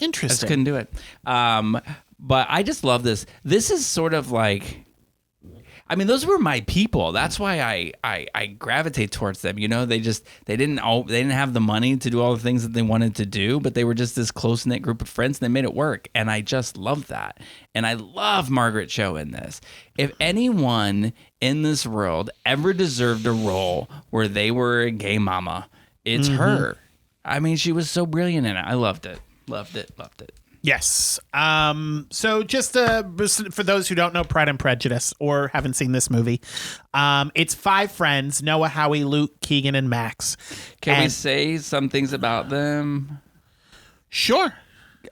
Speaker 2: I
Speaker 3: Interesting.
Speaker 2: just couldn't do it. But I just love this. This is sort of like. I mean, those were my people. That's why I gravitate towards them. You know, they didn't have the money to do all the things that they wanted to do, but they were just this close knit group of friends. And they made it work, and I just love that. And I love Margaret Cho in this. If anyone in this world ever deserved a role where they were a gay mama, it's her. I mean, she was so brilliant in it. I loved it. Loved it. Loved it.
Speaker 3: Yes. So just for those who don't know Pride and Prejudice or haven't seen this movie, it's 5 friends: Noah, Howie, Luke, Keegan, and Max.
Speaker 2: Can we say some things about them?
Speaker 3: Sure.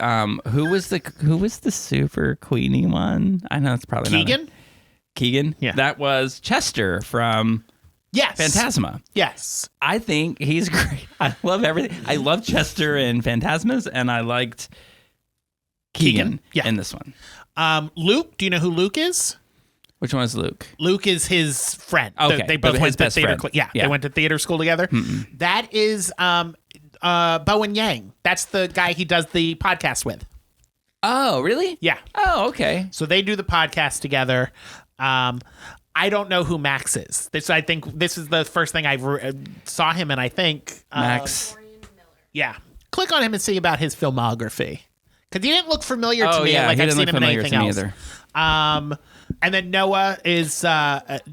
Speaker 2: Who was the super queenie one? I know it's probably
Speaker 3: Keegan?
Speaker 2: Keegan?
Speaker 3: Yeah.
Speaker 2: That was Chester from
Speaker 3: Yes.
Speaker 2: Phantasma.
Speaker 3: Yes.
Speaker 2: I think he's great. I love everything. I love Chester in Phantasmas, and I liked Keegan in this one.
Speaker 3: Luke, do you know who Luke is?
Speaker 2: Which one is Luke?
Speaker 3: Luke is his friend.
Speaker 2: Okay.
Speaker 3: They both went to
Speaker 2: best
Speaker 3: theater.
Speaker 2: friend.
Speaker 3: Yeah,
Speaker 2: Yeah.
Speaker 3: they went to theater school together. That is Bowen Yang. That's the guy he does the podcast with.
Speaker 2: Oh, really?
Speaker 3: Yeah.
Speaker 2: Oh, okay.
Speaker 3: So they do the podcast together. I don't know who Max is. I think this is the first thing I saw him in. I think
Speaker 2: Max.
Speaker 3: Yeah. Click on him and see about his filmography. Because he didn't look familiar to
Speaker 2: Oh,
Speaker 3: me.
Speaker 2: yeah.
Speaker 3: Like
Speaker 2: He
Speaker 3: I've
Speaker 2: didn't
Speaker 3: seen
Speaker 2: look
Speaker 3: him in
Speaker 2: familiar
Speaker 3: anything
Speaker 2: to me
Speaker 3: else.
Speaker 2: either.
Speaker 3: And then Noah is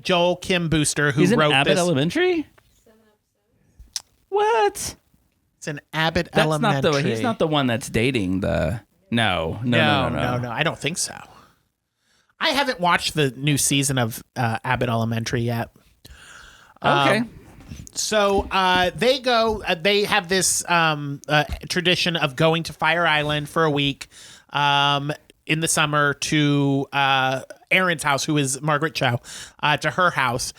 Speaker 3: Joel Kim Booster, who
Speaker 2: He's in
Speaker 3: wrote
Speaker 2: Abbott
Speaker 3: this.
Speaker 2: Elementary? What?
Speaker 3: It's an Abbott
Speaker 2: That's
Speaker 3: Elementary.
Speaker 2: he's not the one that's dating the. No.
Speaker 3: No. I don't think so. I haven't watched the new season of Abbott Elementary yet.
Speaker 2: Okay.
Speaker 3: So they go. They have this tradition of going to Fire Island for a week in the summer to Erin's house, who is Margaret Cho, to her house.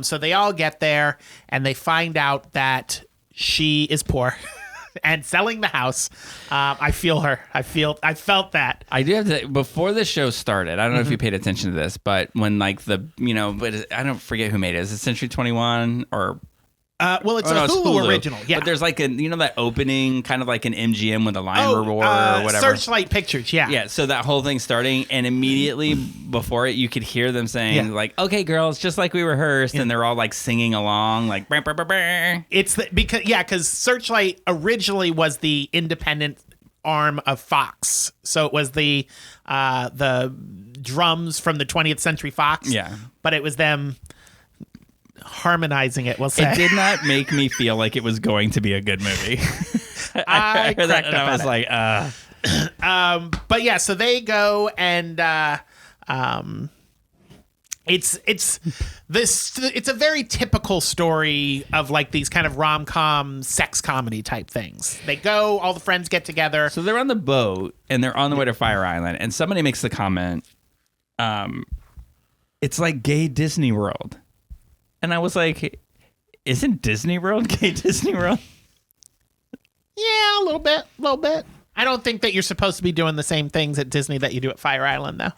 Speaker 3: So they all get there and they find out that she is poor. And selling the house. I feel her. I felt that.
Speaker 2: I do have to, before the show started, I don't know if you paid attention to this, but when like but I don't forget who made it. Is it Century 21 or?
Speaker 3: Well, it's
Speaker 2: no,
Speaker 3: a Hulu original. Yeah.
Speaker 2: But there's like that opening, kind of like an MGM with a lion roar or whatever.
Speaker 3: Searchlight Pictures. Yeah.
Speaker 2: Yeah. So that whole thing starting, and immediately before it, you could hear them saying like, "Okay, girls, just like we rehearsed," and they're all like singing along, like. Bah, bah, bah, bah.
Speaker 3: It's because Searchlight originally was the independent arm of Fox, so it was the drums from the 20th Century Fox.
Speaker 2: Yeah.
Speaker 3: But it was them harmonizing it. We'll say
Speaker 2: It did not make me feel like it was going to be a good movie.
Speaker 3: I
Speaker 2: heard that
Speaker 3: cracked
Speaker 2: and
Speaker 3: up
Speaker 2: I was
Speaker 3: at
Speaker 2: like,
Speaker 3: but yeah, so they go and it's a very typical story of like these kind of rom-com sex comedy type things. They go, all the friends get together.
Speaker 2: So they're on the boat and they're on the way to Fire Island, and somebody makes the comment, it's like gay Disney World. And I was like, isn't Disney World gay Disney World?
Speaker 3: Yeah, a little bit. I don't think that you're supposed to be doing the same things at Disney that you do at Fire Island, though.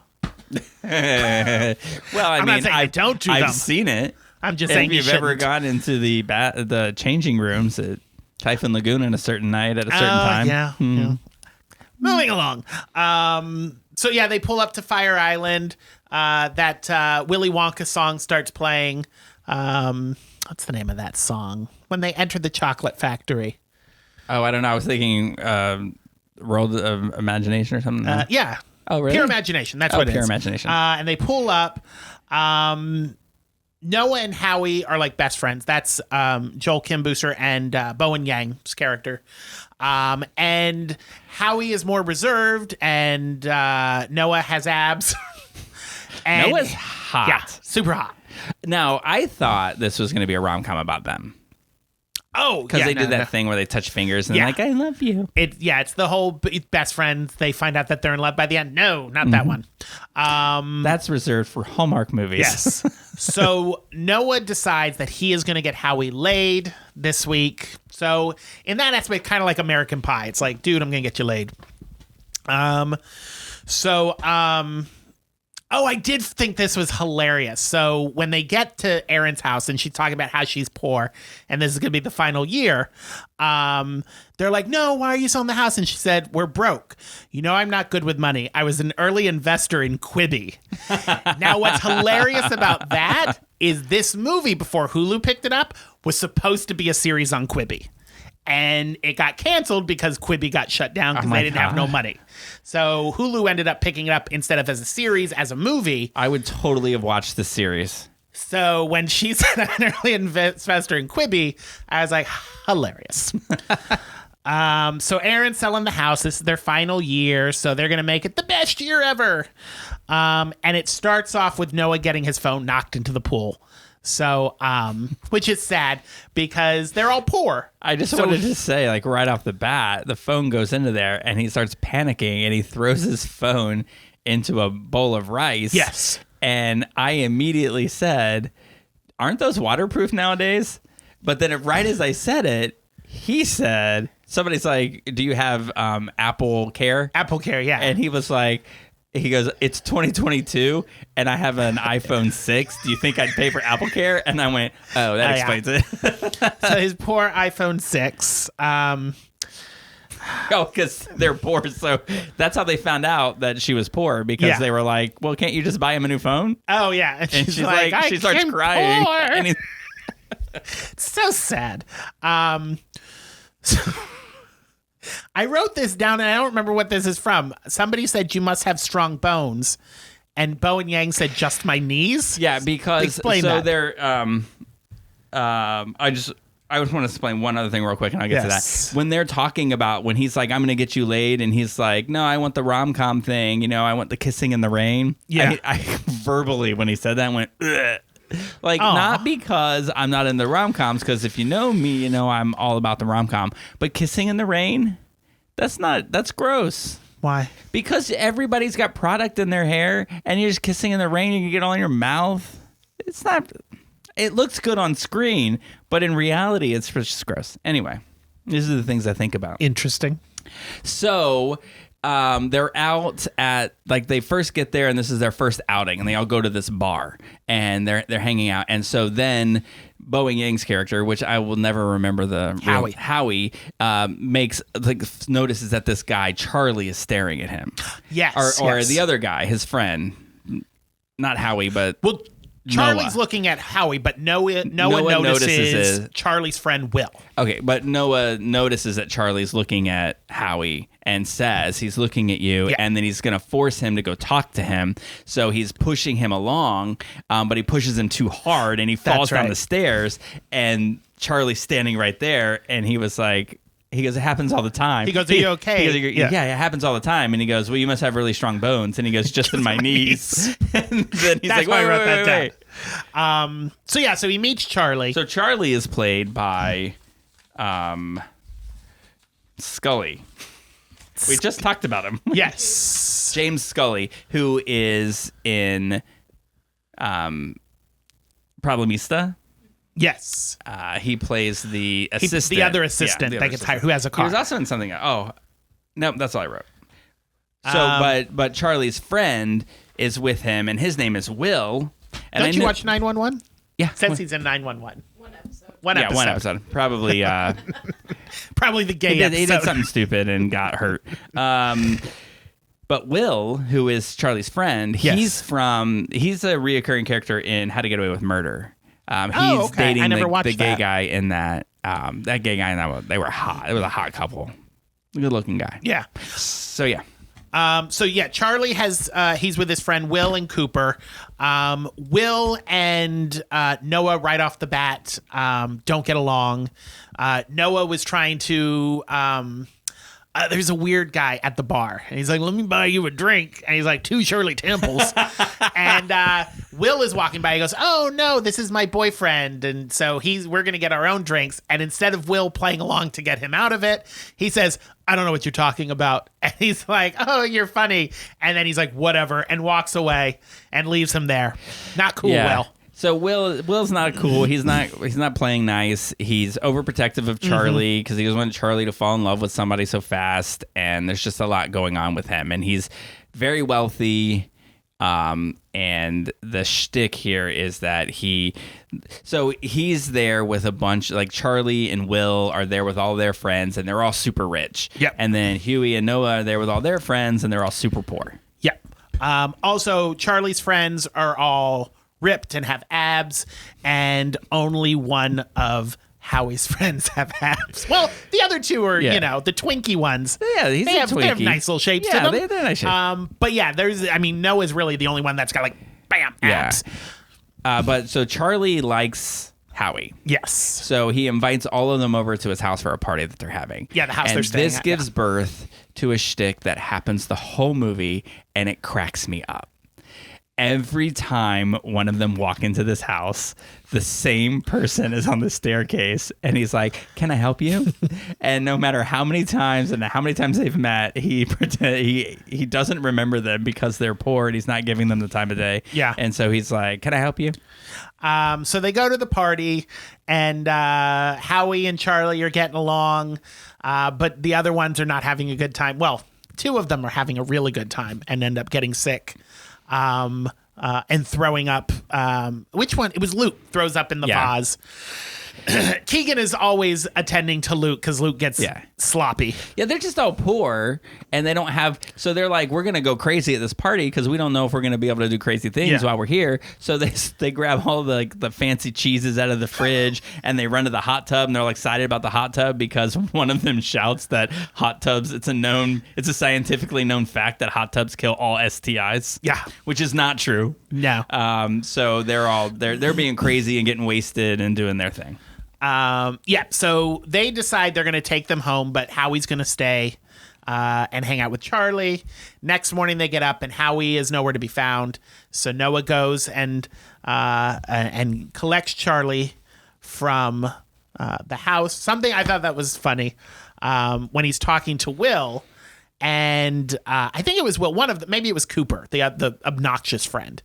Speaker 2: Well, I
Speaker 3: I'm
Speaker 2: mean,
Speaker 3: not saying I don't do
Speaker 2: I've
Speaker 3: them.
Speaker 2: seen it.
Speaker 3: I'm just
Speaker 2: If
Speaker 3: saying
Speaker 2: you've ever gone into the changing rooms at Typhoon Lagoon at a certain night at a certain time.
Speaker 3: Yeah. Moving along. So yeah, they pull up to Fire Island. That Willy Wonka song starts playing. What's the name of that song? When they enter the chocolate factory.
Speaker 2: Oh, I don't know. I was thinking World of Imagination or something.
Speaker 3: Yeah.
Speaker 2: Oh, really?
Speaker 3: Pure Imagination. That's what it is.
Speaker 2: Pure Imagination.
Speaker 3: And they pull up. Noah and Howie are like best friends. That's Joel Kim Booster and Bowen Yang's character. And Howie is more reserved, and Noah has abs. And
Speaker 2: Noah's hot.
Speaker 3: Yeah, super hot.
Speaker 2: Now, I thought this was going to be a rom-com about them.
Speaker 3: Oh,
Speaker 2: because they did that thing where they touch fingers and like, I love you.
Speaker 3: It's the whole best friends. They find out that they're in love by the end. No, not that one.
Speaker 2: That's reserved for Hallmark movies.
Speaker 3: Yes. So Noah decides that he is going to get Howie laid this week. So in that aspect, kind of like American Pie. It's like, dude, I'm going to get you laid. Oh, I did think this was hilarious. So when they get to Erin's house and she's talking about how she's poor and this is going to be the final year, they're like, no, why are you selling the house? And she said, we're broke. You know, I'm not good with money. I was an early investor in Quibi. Now, what's hilarious about that is this movie, before Hulu picked it up, was supposed to be a series on Quibi. And it got canceled because Quibi got shut down because they didn't have no money. So Hulu ended up picking it up instead of as a series, as a movie.
Speaker 2: I would totally have watched the series.
Speaker 3: So when she said I'm an early investor in Quibi, I was like, hilarious. So Erin's selling the house. This is their final year, so they're going to make it the best year ever. And it starts off with Noah getting his phone knocked into the pool. So, which is sad because they're all poor.
Speaker 2: I just wanted to say, like, right off the bat, the phone goes into there and he starts panicking and he throws his phone into a bowl of rice.
Speaker 3: Yes.
Speaker 2: And I immediately said, aren't those waterproof nowadays? But then right as I said it, he said, somebody's like, do you have Apple Care?
Speaker 3: Apple Care, yeah.
Speaker 2: And he was like, he goes, it's 2022 and I have an iPhone 6. Do you think I'd pay for Apple Care? And I went, oh, that explains it.
Speaker 3: So his poor iPhone 6.
Speaker 2: Oh, because they're poor. So that's how they found out that she was poor, because they were like, well, can't you just buy him a new phone?
Speaker 3: Oh, yeah.
Speaker 2: And she's like she starts crying. And
Speaker 3: it's so sad. I wrote this down and I don't remember what this is from. Somebody said you must have strong bones, and Bo and Yang said just my knees.
Speaker 2: Yeah, because
Speaker 3: explain
Speaker 2: so
Speaker 3: that.
Speaker 2: they're I just want to explain one other thing real quick and I'll get to that. When they're talking about when he's like, I'm going to get you laid, and he's like, no, I want the rom-com thing, you know, I want the kissing in the rain.
Speaker 3: Yeah.
Speaker 2: I verbally, when he said that, went, ugh. Like, not because I'm not in the rom-coms, because if you know me, you know I'm all about the rom-com. But kissing in the rain, that's gross.
Speaker 3: Why?
Speaker 2: Because everybody's got product in their hair, and you're just kissing in the rain, and you get all in your mouth. It's not... It looks good on screen, but in reality, it's just gross. Anyway, these are the things I think about.
Speaker 3: Interesting.
Speaker 2: So... they're out at, like, they first get there and this is their first outing, and they all go to this bar and they're hanging out. And so then Bo and Yang's character, which I will never remember Howie notices that this guy Charlie is staring at him.
Speaker 3: Yes.
Speaker 2: Or the other guy, his friend, not Howie, but
Speaker 3: Charlie's
Speaker 2: Noah.
Speaker 3: looking at Howie, but Noah notices Charlie's friend Will.
Speaker 2: Okay, but Noah notices that Charlie's looking at Howie and says he's looking at you, and then he's going to force him to go talk to him. So he's pushing him along, but he pushes him too hard, and he falls down the stairs, and Charlie's standing right there, and he was like... He goes, it happens all the time.
Speaker 3: He goes, are you okay?
Speaker 2: He goes, yeah, it happens all the time. And he goes, well, you must have really strong bones. And he goes, just in my knees. And then he's
Speaker 3: That's
Speaker 2: like,
Speaker 3: why I wrote
Speaker 2: wait.
Speaker 3: that down. So he meets Charlie.
Speaker 2: So Charlie is played by Scully. We just talked about him.
Speaker 3: Yes.
Speaker 2: James Scully, who is in Problemista.
Speaker 3: Yes.
Speaker 2: He plays the assistant.
Speaker 3: The other assistant that gets hired, who has a car.
Speaker 2: He was also in something. Oh, no, that's all I wrote. So, but Charlie's friend is with him, and his name is Will. And
Speaker 3: Don't you watch 911?
Speaker 2: Yeah.
Speaker 3: Since he's in 911.
Speaker 4: One episode.
Speaker 3: One episode.
Speaker 2: Probably.
Speaker 3: Probably the gay episode.
Speaker 2: He did something stupid and got hurt. But Will, who is Charlie's friend, he's a reoccurring character in How to Get Away with Murder. He's dating the gay guy in that. That gay guy in that one. They were hot. It was a hot couple. Good looking guy.
Speaker 3: Yeah.
Speaker 2: So yeah.
Speaker 3: Charlie has he's with his friend Will and Cooper. Will and Noah right off the bat don't get along. Noah was trying to there's a weird guy at the bar. And he's like, let me buy you a drink. And he's like, 2 Shirley Temples. And Will is walking by. He goes, oh, no, this is my boyfriend. And so we're going to get our own drinks. And instead of Will playing along to get him out of it, he says, I don't know what you're talking about. And he's like, oh, you're funny. And then he's like, whatever, and walks away and leaves him there. Not cool, Will.
Speaker 2: So Will's not cool. He's not playing nice. He's overprotective of Charlie because he doesn't want Charlie to fall in love with somebody so fast. And there's just a lot going on with him. And he's very wealthy. And the shtick here is that he's there with a bunch, like Charlie and Will are there with all their friends, and they're all super rich.
Speaker 3: Yep.
Speaker 2: And then Huey and Noah are there with all their friends, and they're all super poor.
Speaker 3: Yep. Also, Charlie's friends are all ripped and have abs, and only one of Howie's friends have abs. Well, the other 2 are, the Twinkie ones.
Speaker 2: Yeah,
Speaker 3: they have nice little shapes to them.
Speaker 2: Yeah, they're nice shapes.
Speaker 3: But yeah, Noah's really the only one that's got like, bam, abs.
Speaker 2: But so Charlie likes Howie.
Speaker 3: Yes.
Speaker 2: So he invites all of them over to his house for a party that they're having.
Speaker 3: Yeah, the house
Speaker 2: and
Speaker 3: they're staying at.
Speaker 2: This gives birth to a shtick that happens the whole movie, and it cracks me up. Every time one of them walk into this house, the same person is on the staircase, and he's like, "Can I help you?" And no matter how many times they've met, he doesn't remember them because they're poor and he's not giving them the time of day.
Speaker 3: Yeah,
Speaker 2: and so he's like, "Can I help you?"
Speaker 3: So they go to the party, and Howie and Charlie are getting along, but the other ones are not having a good time. Well, 2 of them are having a really good time and end up getting sick. And throwing up. Which one? It was Luke throws up in the vase. Keegan is always attending to Luke because Luke gets sloppy.
Speaker 2: Yeah, they're just all poor, and they don't have. So they're like, we're gonna go crazy at this party because we don't know if we're gonna be able to do crazy things while we're here. So they grab all the fancy cheeses out of the fridge, and they run to the hot tub, and they're all excited about the hot tub because one of them shouts that hot tubs. It's a scientifically known fact that hot tubs kill all STIs.
Speaker 3: Yeah,
Speaker 2: which is not true.
Speaker 3: No.
Speaker 2: So they're being crazy and getting wasted and doing their thing.
Speaker 3: So they decide they're going to take them home, but Howie's going to stay and hang out with Charlie. Next morning they get up and Howie is nowhere to be found. So Noah goes and collects Charlie from the house. Something I thought that was funny when he's talking to Will. And I think it was Will, maybe it was Cooper, the obnoxious friend,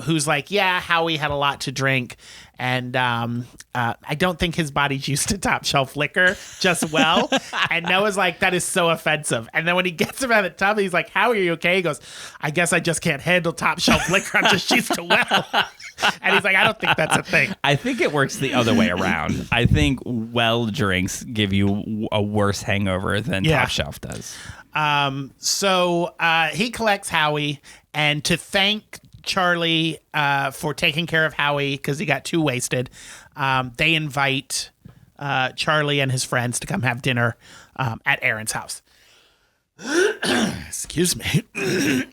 Speaker 3: who's like, yeah, Howie had a lot to drink. And I don't think his body's used to top shelf liquor just well. And Noah's like, that is so offensive. And then when he gets him out of the tub, he's like, Howie, are you okay? He goes, I guess I just can't handle top shelf liquor. I'm just used to well. And he's like, I don't think that's a thing.
Speaker 2: I think it works the other way around. I think well drinks give you a worse hangover than top shelf does.
Speaker 3: So he collects Howie, and to thank Charlie for taking care of Howie because he got too wasted, they invite Charlie and his friends to come have dinner at Aaron's house. Excuse me.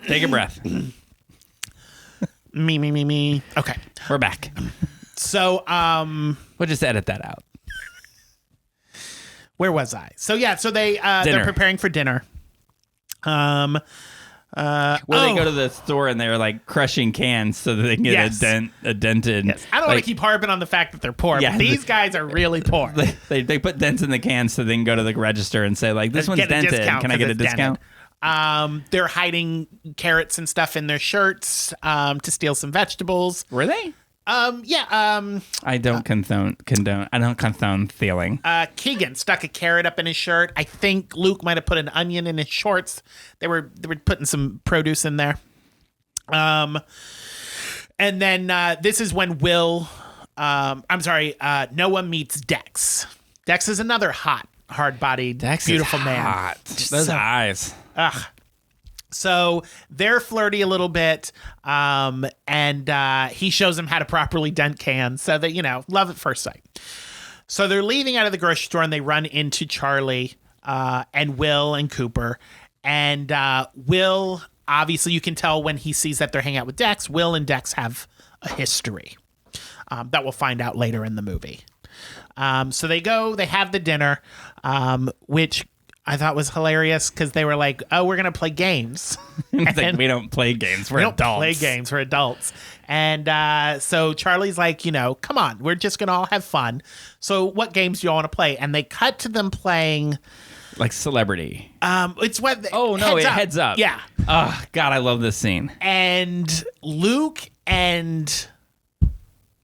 Speaker 2: Take a breath.
Speaker 3: Me. Okay.
Speaker 2: We're back.
Speaker 3: So,
Speaker 2: we'll just edit that out.
Speaker 3: Where was I? So they're preparing for dinner.
Speaker 2: They go to the store and they're like crushing cans so that they can get a dented.
Speaker 3: Yes. I don't want to keep harping on the fact that they're poor, but these guys are really poor.
Speaker 2: They put dents in the cans so they can go to the register and say like, this one's dented. Can I get a discount?
Speaker 3: They're hiding carrots and stuff in their shirts to steal some vegetables.
Speaker 2: Were they?
Speaker 3: I
Speaker 2: don't condone stealing.
Speaker 3: Keegan stuck a carrot up in his shirt. I think Luke might have put an onion in his shorts. They were putting some produce in there. And then this is when Noah meets Dex. Dex is another hard-bodied, beautiful man.
Speaker 2: Hot. Those eyes.
Speaker 3: Ugh. So they're flirty a little bit, and he shows them how to properly dent cans so that, love at first sight. So they're leaving out of the grocery store, and they run into Charlie and Will and Cooper. And Will, obviously, you can tell when he sees that they're hanging out with Dex, Will and Dex have a history that we'll find out later in the movie. So they have the dinner, which I thought was hilarious because they were like, "Oh, we're gonna play games."
Speaker 2: It's like, we don't play games. We're
Speaker 3: We don't
Speaker 2: adults.
Speaker 3: play games for adults. And so Charlie's like, come on, we're just going to all have fun. So what games do you all want to play? And they cut to them playing.
Speaker 2: Like Celebrity.
Speaker 3: It's what.
Speaker 2: Oh, no, Heads Up.
Speaker 3: Yeah.
Speaker 2: Oh, God, I love this scene.
Speaker 3: And Luke and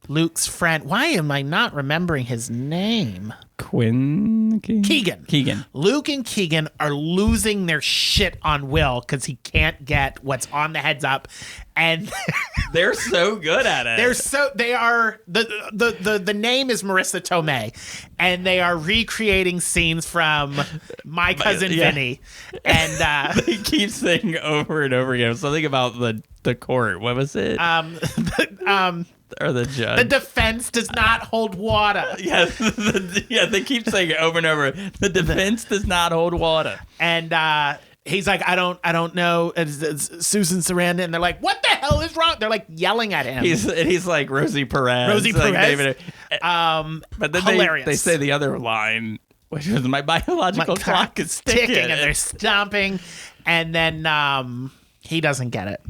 Speaker 3: Luke's friend. Why am I not remembering his name? Keegan. Luke and Keegan are losing their shit on Will because he can't get what's on the Heads Up, and
Speaker 2: They're so good at it.
Speaker 3: they are the name is Marissa Tomei, and they are recreating scenes from My Cousin
Speaker 2: yeah.
Speaker 3: Vinny, and
Speaker 2: They keep saying over and over again something about the court. What was it? Or the judge.
Speaker 3: the defense does not hold water.
Speaker 2: Yeah, they keep saying it over and over. The defense does not hold water.
Speaker 3: And he's like, I don't know. It's Susan Sarandon. And they're like, what the hell is wrong? They're like yelling at him.
Speaker 2: He's like Rosie Perez.
Speaker 3: Rosie
Speaker 2: like
Speaker 3: Perez.
Speaker 2: David. But then
Speaker 3: Hilarious.
Speaker 2: they say the other line, which was my biological clock is ticking.
Speaker 3: And they're stomping. And then he doesn't get it.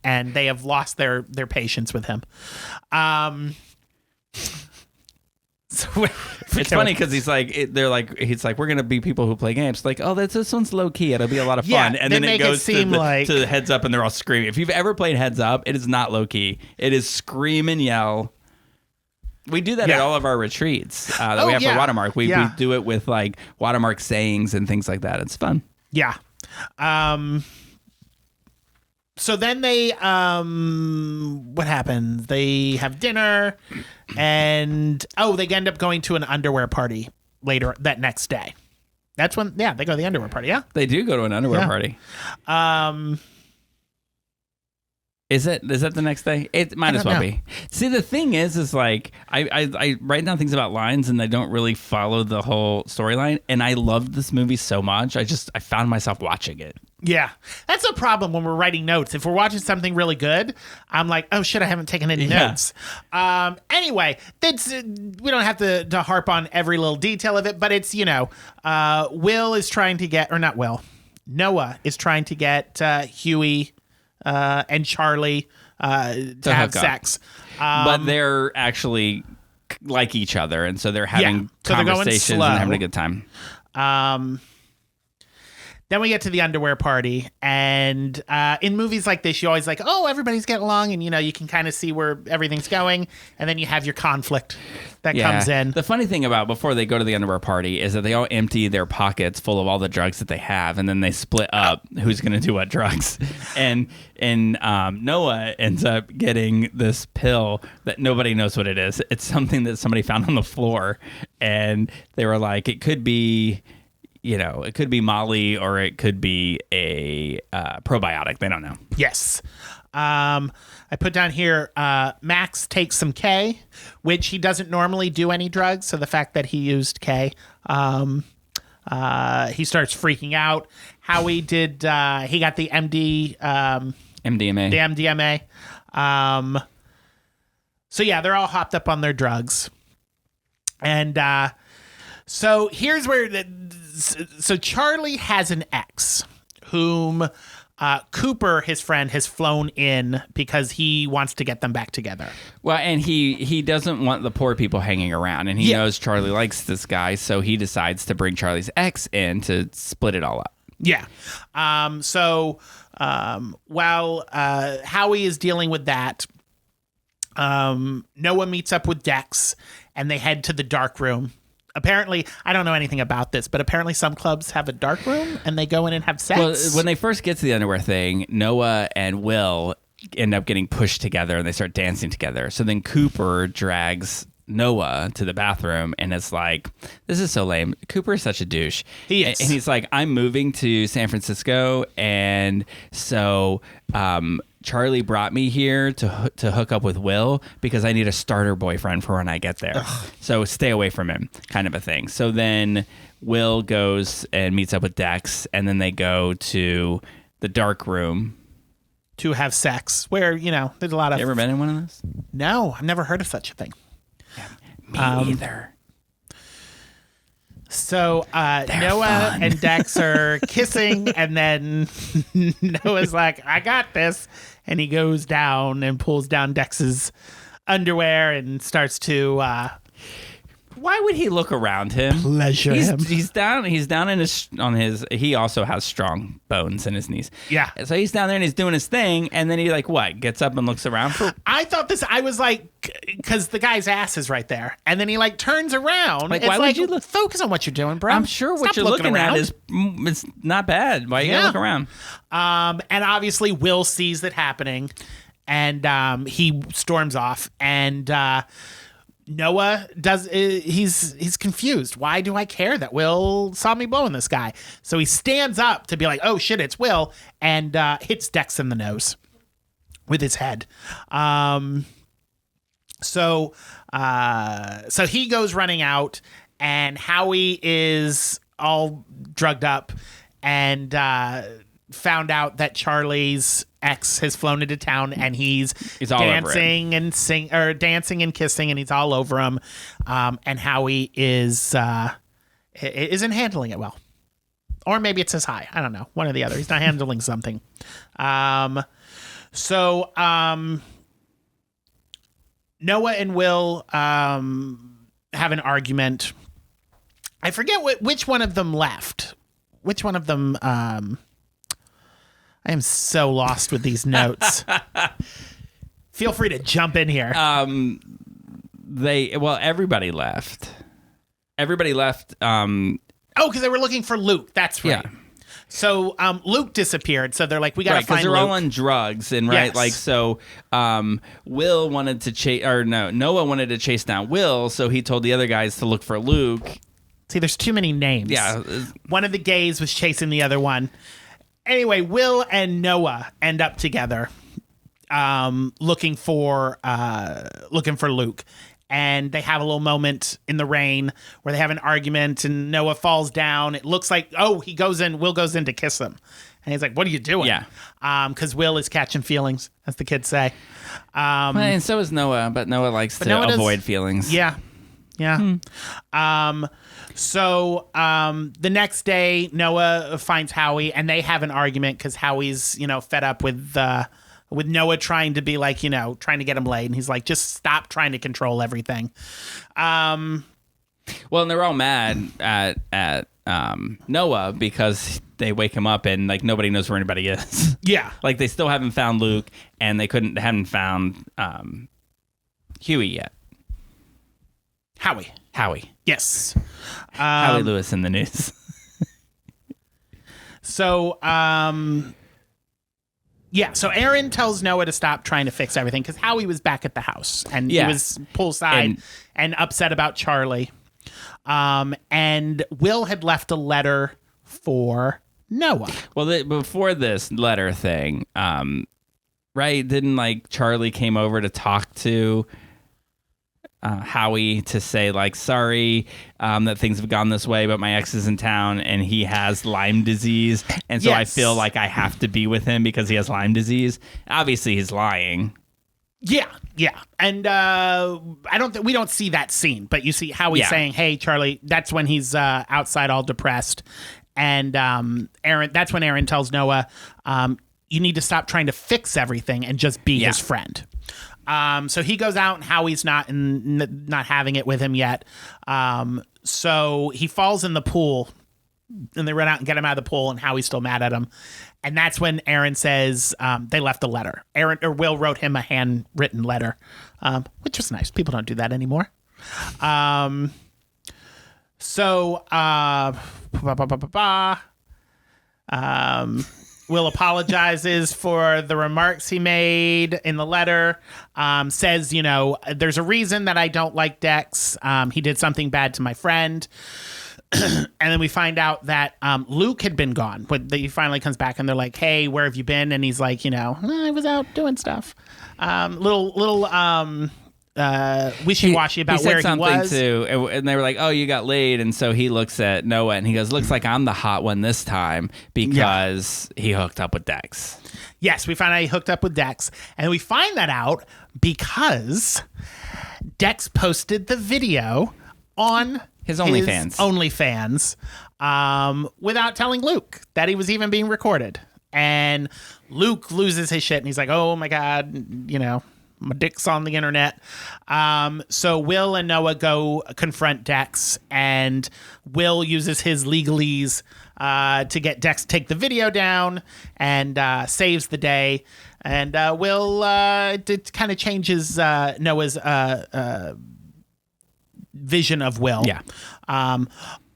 Speaker 3: And they have lost their patience with him. So
Speaker 2: it's funny because he's like, we're gonna be people who play games. Like, oh, this one's low key. It'll be a lot of fun.
Speaker 3: Yeah,
Speaker 2: And
Speaker 3: they
Speaker 2: then it
Speaker 3: make it
Speaker 2: goes
Speaker 3: seem like-
Speaker 2: to the Heads Up, and they're all screaming. If you've ever played Heads Up, it is not low key. It is scream and yell. We do that at all of our retreats that we have for Watermark. We do it with like Watermark sayings and things like that. It's fun.
Speaker 3: Yeah. So then they, what happens? They have dinner, and they end up going to an underwear party later that next day. That's when, they go to the underwear party. Yeah,
Speaker 2: They do go to an underwear
Speaker 3: Yeah.
Speaker 2: party. Is that the next day? It might as well be. See, the thing is like I write down things about lines and I don't really follow the whole storyline. And I loved this movie so much. I found myself watching it.
Speaker 3: Yeah, that's a problem when we're writing notes. If we're watching something really good, I'm like, oh shit, I haven't taken any notes. Anyway, we don't have to harp on every little detail of it, but it's Will is trying to get, or not Will, Noah is trying to get Huey and Charlie to have sex,
Speaker 2: but they're actually like each other, and so they're having
Speaker 3: so they're going
Speaker 2: conversations
Speaker 3: slow.
Speaker 2: and having a good time.
Speaker 3: Then we get to the underwear party, and in movies like this, you always like, oh, everybody's getting along, and you can kind of see where everything's going, and then you have your conflict that comes in.
Speaker 2: The funny thing about before they go to the underwear party is that they all empty their pockets full of all the drugs that they have, and then they split up who's going to do what drugs. And Noah ends up getting this pill that nobody knows what it is. It's something that somebody found on the floor, and they were like, it could be... it could be Molly or it could be a probiotic. They don't know.
Speaker 3: Yes. I put down here, Max takes some K, which he doesn't normally do any drugs. So the fact that he used K, he starts freaking out. Howie did, he got the MDMA. The MDMA. So yeah, they're all hopped up on their drugs. And so here's where so Charlie has an ex whom Cooper, his friend, has flown in because he wants to get them back together.
Speaker 2: Well, and he doesn't want the poor people hanging around, and he knows Charlie likes this guy, so he decides to bring Charlie's ex in to split it all up.
Speaker 3: Yeah. While Howie is dealing with that, Noah meets up with Dex, and they head to the dark room. Apparently, I don't know anything about this, but apparently some clubs have a dark room and they go in and have sex.
Speaker 2: Well, when they first get to the underwear thing, Noah and Will end up getting pushed together and they start dancing together. So then Cooper drags Noah to the bathroom and it's like, this is so lame. Cooper is such a douche.
Speaker 3: He is.
Speaker 2: And he's like, I'm moving to San Francisco, and so Charlie brought me here to hook up with Will because I need a starter boyfriend for when I get there. Ugh. So stay away from him, kind of a thing. So then Will goes and meets up with Dex, and then they go to the dark room
Speaker 3: to have sex, where there's a lot of.
Speaker 2: You ever been in one of those?
Speaker 3: No, I've never heard of such a thing.
Speaker 2: Yeah, me either.
Speaker 3: So Noah
Speaker 2: fun.
Speaker 3: and Dex are kissing, and then Noah's like, I got this. And he goes down and pulls down Dex's underwear and starts to
Speaker 2: Why would he look around him?
Speaker 3: pleasure him.
Speaker 2: He's down in his he also has strong bones in his knees.
Speaker 3: Yeah.
Speaker 2: So he's down there and he's doing his thing, and then he gets up and looks around for
Speaker 3: I thought this, I was like, because the guy's ass is right there. And then he turns around.
Speaker 2: Like,
Speaker 3: It's
Speaker 2: why would you look?
Speaker 3: Focus on what you're doing, bro.
Speaker 2: I'm sure what
Speaker 3: Stop
Speaker 2: you're looking
Speaker 3: around.
Speaker 2: at is it's not bad. Why you gotta look around?
Speaker 3: And obviously Will sees that happening, and he storms off, and Noah he's confused. Why do I care that Will saw me blowing this guy? So he stands up to be like, oh shit, it's Will, and hits Dex in the nose with his head. So he goes running out, and Howie is all drugged up and found out that Charlie's ex has flown into town, and he's
Speaker 2: all over
Speaker 3: dancing and dancing and kissing, and he's all over him. And Howie isn't handling it well, or maybe it's his high. I don't know, one or the other. He's not handling something. So Noah and Will have an argument. I forget which one of them left. Which one of them? I am so lost with these notes. Feel free to jump in here.
Speaker 2: Everybody left. Everybody left.
Speaker 3: Because they were looking for Luke. That's right.
Speaker 2: Yeah.
Speaker 3: So Luke disappeared. So they're like, we gotta
Speaker 2: Right, because
Speaker 3: find
Speaker 2: they're
Speaker 3: Luke.
Speaker 2: all on drugs, and right,
Speaker 3: Yes.
Speaker 2: Will wanted to chase, Noah wanted to chase down Will, so he told the other guys to look for Luke.
Speaker 3: See, there's too many names.
Speaker 2: Yeah,
Speaker 3: One of the gays was chasing the other one. Anyway, Will and Noah end up together, looking for Luke. And they have a little moment in the rain where they have an argument, and Noah falls down. It looks like, Will goes in to kiss him. And he's like, what are you doing?
Speaker 2: Yeah.
Speaker 3: Because Will is catching feelings, as the kids say.
Speaker 2: and so is Noah, but Noah likes to
Speaker 3: Noah
Speaker 2: avoid feelings.
Speaker 3: Yeah. So the next day, Noah finds Howie, and they have an argument because Howie's, fed up with Noah trying to be like, trying to get him laid. And he's like, just stop trying to control everything.
Speaker 2: Well, and they're all mad at Noah because they wake him up and nobody knows where anybody is.
Speaker 3: Yeah.
Speaker 2: They still haven't found Luke, and they hadn't found Huey yet. Howie.
Speaker 3: Yes.
Speaker 2: Howie Lewis in the news.
Speaker 3: So, so Aaron tells Noah to stop trying to fix everything because Howie was back at the house, and he was poolside and upset about Charlie. And Will had left a letter for Noah.
Speaker 2: Well, before this letter thing, right? Didn't Charlie came over to talk to Howie to say sorry that things have gone this way, but my ex is in town and he has Lyme disease, and so I feel like I have to be with him because he has Lyme disease. Obviously, he's lying. Yeah,
Speaker 3: and we don't see that scene, but you see Howie saying, "Hey, Charlie." That's when he's outside, all depressed, and Aaron. That's when Aaron tells Noah, "You need to stop trying to fix everything and just be his friend." So he goes out, and Howie's not having it with him yet. So he falls in the pool, and they run out and get him out of the pool, and Howie's still mad at him. And that's when Aaron says they left a letter. Will wrote him a handwritten letter, which was nice. People don't do that anymore. Will apologizes for the remarks he made in the letter. Says, there's a reason that I don't like Dex. He did something bad to my friend. And then we find out that Luke had been gone. But he finally comes back, and they're like, "Hey, where have you been?" And he's like, I was out doing stuff. Wishy-washy about where he was.
Speaker 2: Too, and they were like, "Oh, you got laid," and so he looks at Noah and he goes, "Looks like I'm the hot one this time because he hooked up with Dex."
Speaker 3: Yes, we find out he hooked up with Dex, and we find that out because Dex posted the video on
Speaker 2: His OnlyFans.
Speaker 3: Without telling Luke that he was even being recorded. And Luke loses his shit and he's like, oh my God, my dick's on the internet. So Will and Noah go confront Dex, and Will uses his legalese to get Dex to take the video down and saves the day. And Will kind of changes Noah's vision of Will.
Speaker 2: Yeah.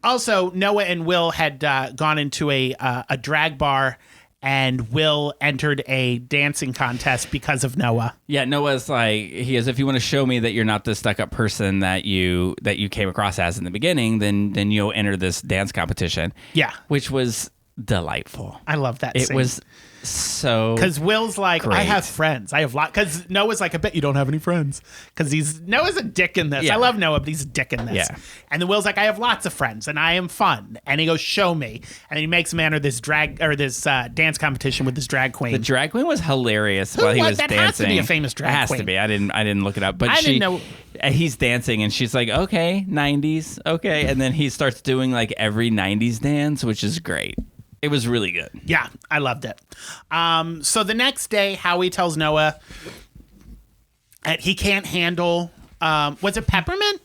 Speaker 3: Also, Noah and Will had gone into a drag bar, and Will entered a dancing contest because of Noah.
Speaker 2: Yeah, Noah's like, he goes, if you want to show me that you're not the stuck-up person that you came across as in the beginning, then you'll enter this dance competition.
Speaker 3: Yeah.
Speaker 2: Which was delightful.
Speaker 3: I love that
Speaker 2: It
Speaker 3: scene.
Speaker 2: was so
Speaker 3: Because Will's like,
Speaker 2: great.
Speaker 3: I have friends. I have lots. Because Noah's like, I bet you don't have any friends. Because Noah's a dick in this.
Speaker 2: Yeah.
Speaker 3: I love Noah, but he's a dick in this.
Speaker 2: Yeah.
Speaker 3: And then Will's like, I have lots of friends, and I am fun. And he goes, show me. And he makes him enter this dance competition with this drag queen.
Speaker 2: The drag queen was hilarious while he was
Speaker 3: that
Speaker 2: dancing.
Speaker 3: has to be a famous drag
Speaker 2: It has
Speaker 3: queen.
Speaker 2: to be. I didn't look it up, but
Speaker 3: I didn't know.
Speaker 2: He's dancing and she's like, okay, 90s, okay, and then he starts doing like every 90s dance, which is great. It was really good.
Speaker 3: Yeah, I loved it. So the next day, Howie tells Noah that he can't handle. Was it peppermint?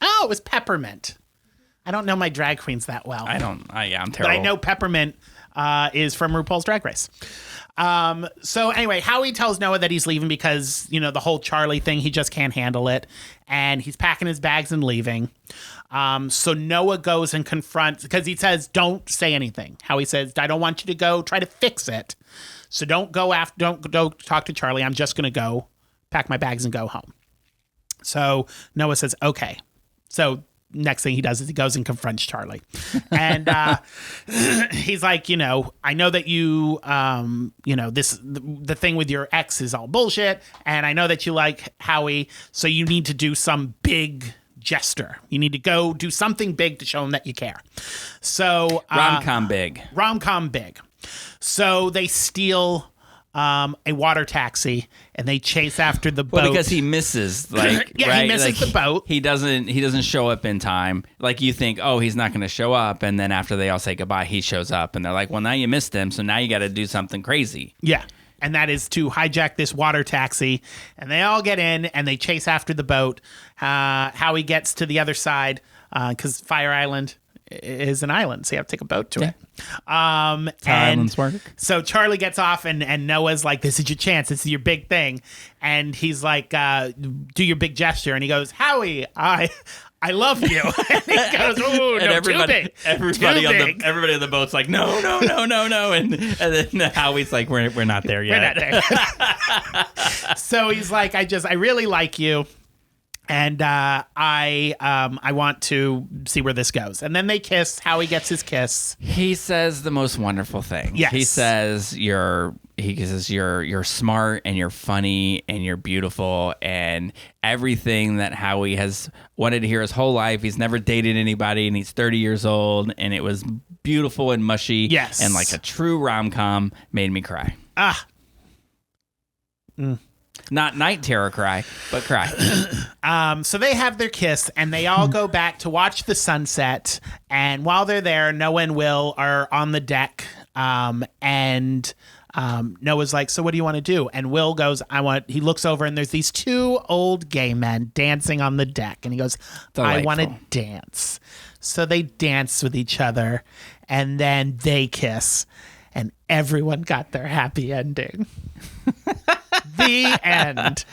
Speaker 3: Oh, it was peppermint. I don't know my drag queens that well.
Speaker 2: I'm terrible.
Speaker 3: But I know Peppermint is from RuPaul's Drag Race. So anyway, Howie tells Noah that he's leaving because, the whole Charlie thing, he just can't handle it. And he's packing his bags and leaving. So Noah goes and confronts, because he says, don't say anything. Howie says, I don't want you to go try to fix it. So don't go talk to Charlie. I'm just going to go pack my bags and go home. So Noah says, okay. So next thing he does is he goes and confronts Charlie. And he's like, I know that you, the thing with your ex is all bullshit. And I know that you like Howie. So you need to do some big gesture. You need to go do something big to show him that you care. So
Speaker 2: rom-com big.
Speaker 3: So they steal a water taxi and they chase after the boat.
Speaker 2: Well, because he misses, like,
Speaker 3: yeah,
Speaker 2: right?
Speaker 3: he misses the boat.
Speaker 2: He doesn't show up in time. Like, you think, oh, he's not going to show up, and then after they all say goodbye, he shows up, and they're like, well, now you missed him, so now you got to do something crazy.
Speaker 3: Yeah. And that is to hijack this water taxi. And they all get in and they chase after the boat. Howie gets to the other side because Fire Island is an island, so you have to take a boat to it. And
Speaker 2: islands work.
Speaker 3: So Charlie gets off and Noah's like, this is your chance. This is your big thing. And he's like, do your big gesture. And he goes, Howie, I love you. And he goes, ooh, no,
Speaker 2: everybody,
Speaker 3: too big.
Speaker 2: everybody
Speaker 3: Too
Speaker 2: on
Speaker 3: big.
Speaker 2: everybody on the boat's like, no. And then Howie's like, we're not there yet.
Speaker 3: We're not there. So he's like, I really like you. And I want to see where this goes. And then they kiss. Howie gets his kiss.
Speaker 2: He says the most wonderful thing.
Speaker 3: Yes.
Speaker 2: He says you're smart and you're funny and you're beautiful and everything that Howie has wanted to hear his whole life. He's never dated anybody and he's 30 years old, and it was beautiful and mushy.
Speaker 3: Yes.
Speaker 2: And like a true rom-com, made me cry. Not night terror cry, but cry.
Speaker 3: So they have their kiss and they all go back to watch the sunset. And while they're there, Noah and Will are on the deck. And Noah's like, so what do you want to do? And Will goes, he looks over and there's these two old gay men dancing on the deck. And he goes, I want to dance. So they dance with each other and then they kiss and everyone got their happy ending. The end.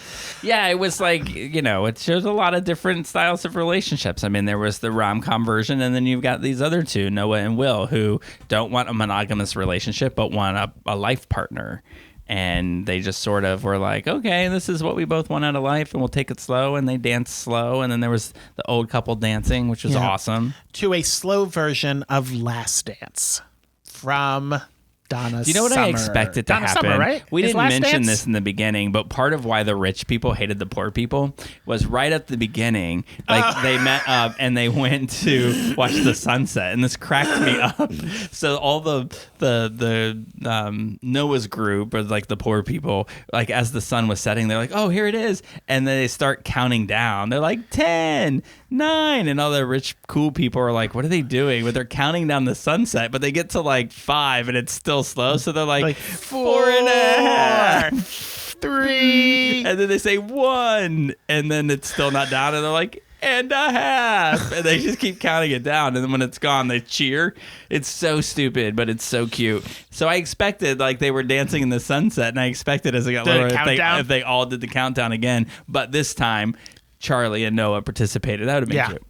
Speaker 2: Yeah, it was like, it shows a lot of different styles of relationships. I mean, there was the rom-com version, and then you've got these other two, Noah and Will, who don't want a monogamous relationship, but want a life partner. And they just sort of were like, okay, this is what we both want out of life, and we'll take it slow. And they danced slow. And then there was the old couple dancing, which was awesome.
Speaker 3: To a slow version of Last Dance from Donna
Speaker 2: Do you know what
Speaker 3: Summer.
Speaker 2: I expected to
Speaker 3: Donna
Speaker 2: happen?
Speaker 3: Summer, right?
Speaker 2: We
Speaker 3: His
Speaker 2: didn't
Speaker 3: Last
Speaker 2: mention
Speaker 3: Dance?
Speaker 2: this in the beginning, but part of why the rich people hated the poor people was right at the beginning. Like they met up and they went to watch the sunset, and this cracked me up. So all the Noah's group, or like the poor people, like as the sun was setting, they're like, "Oh, here it is," and then they start counting down. They're like 10, 9. And all the rich, cool people are like, what are they doing? But they're counting down the sunset, but they get to like 5 and it's still slow. So they're like 4.5, 3. And then they say 1. And then it's still not down. And they're like, and a half. And they just keep counting it down. And then when it's gone, they cheer. It's so stupid, but it's so cute. So I expected, like, they were dancing in the sunset, and I expected as it got lower if they all did the countdown again. But this time, Charlie and Noah participated. That would have been cute.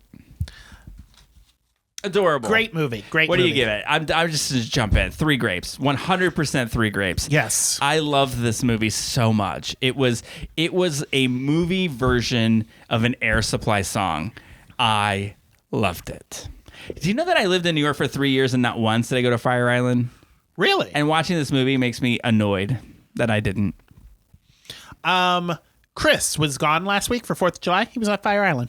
Speaker 2: Adorable.
Speaker 3: Great movie. Great
Speaker 2: what
Speaker 3: movie.
Speaker 2: do you give it? I'm just jump in. 3 grapes. 100% 3 grapes.
Speaker 3: Yes.
Speaker 2: I loved this movie so much. It was a movie version of an Air Supply song. I loved it. Do you know that I lived in New York for 3 years and not once did I go to Fire Island?
Speaker 3: Really?
Speaker 2: And watching this movie makes me annoyed that I didn't.
Speaker 3: Chris was gone last week for 4th of July. He was on Fire Island.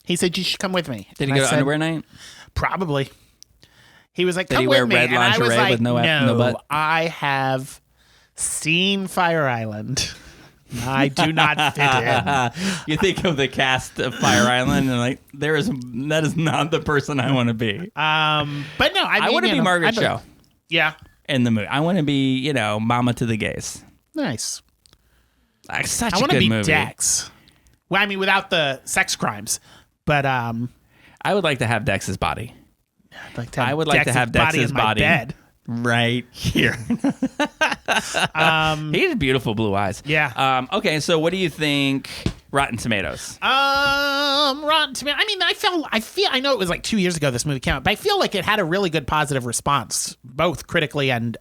Speaker 3: He said, you should come with me.
Speaker 2: Did he go to underwear night?
Speaker 3: Probably. He was like,
Speaker 2: Did
Speaker 3: come
Speaker 2: he
Speaker 3: with
Speaker 2: wear
Speaker 3: me.
Speaker 2: red
Speaker 3: And I was
Speaker 2: lingerie
Speaker 3: like,
Speaker 2: with no butt?
Speaker 3: I have seen Fire Island. I do not fit in.
Speaker 2: You think of the cast of Fire Island and like, that is not the person I want to be.
Speaker 3: But no, I
Speaker 2: want to be Margaret Cho.
Speaker 3: Yeah.
Speaker 2: In the movie. I want to be, mama to the gays.
Speaker 3: Nice.
Speaker 2: Like, such
Speaker 3: I
Speaker 2: a
Speaker 3: want to
Speaker 2: good
Speaker 3: be
Speaker 2: movie.
Speaker 3: Dex. Well, I mean, without the sex crimes. But
Speaker 2: I would like to have Dex's body.
Speaker 3: I
Speaker 2: would like to have Dex's body
Speaker 3: bed.
Speaker 2: right here. He has beautiful blue eyes.
Speaker 3: Yeah.
Speaker 2: Okay, so what do you think Rotten Tomatoes?
Speaker 3: Rotten Tomatoes. I mean, I know it was like 2 years ago this movie came out, but I feel like it had a really good positive response, both critically and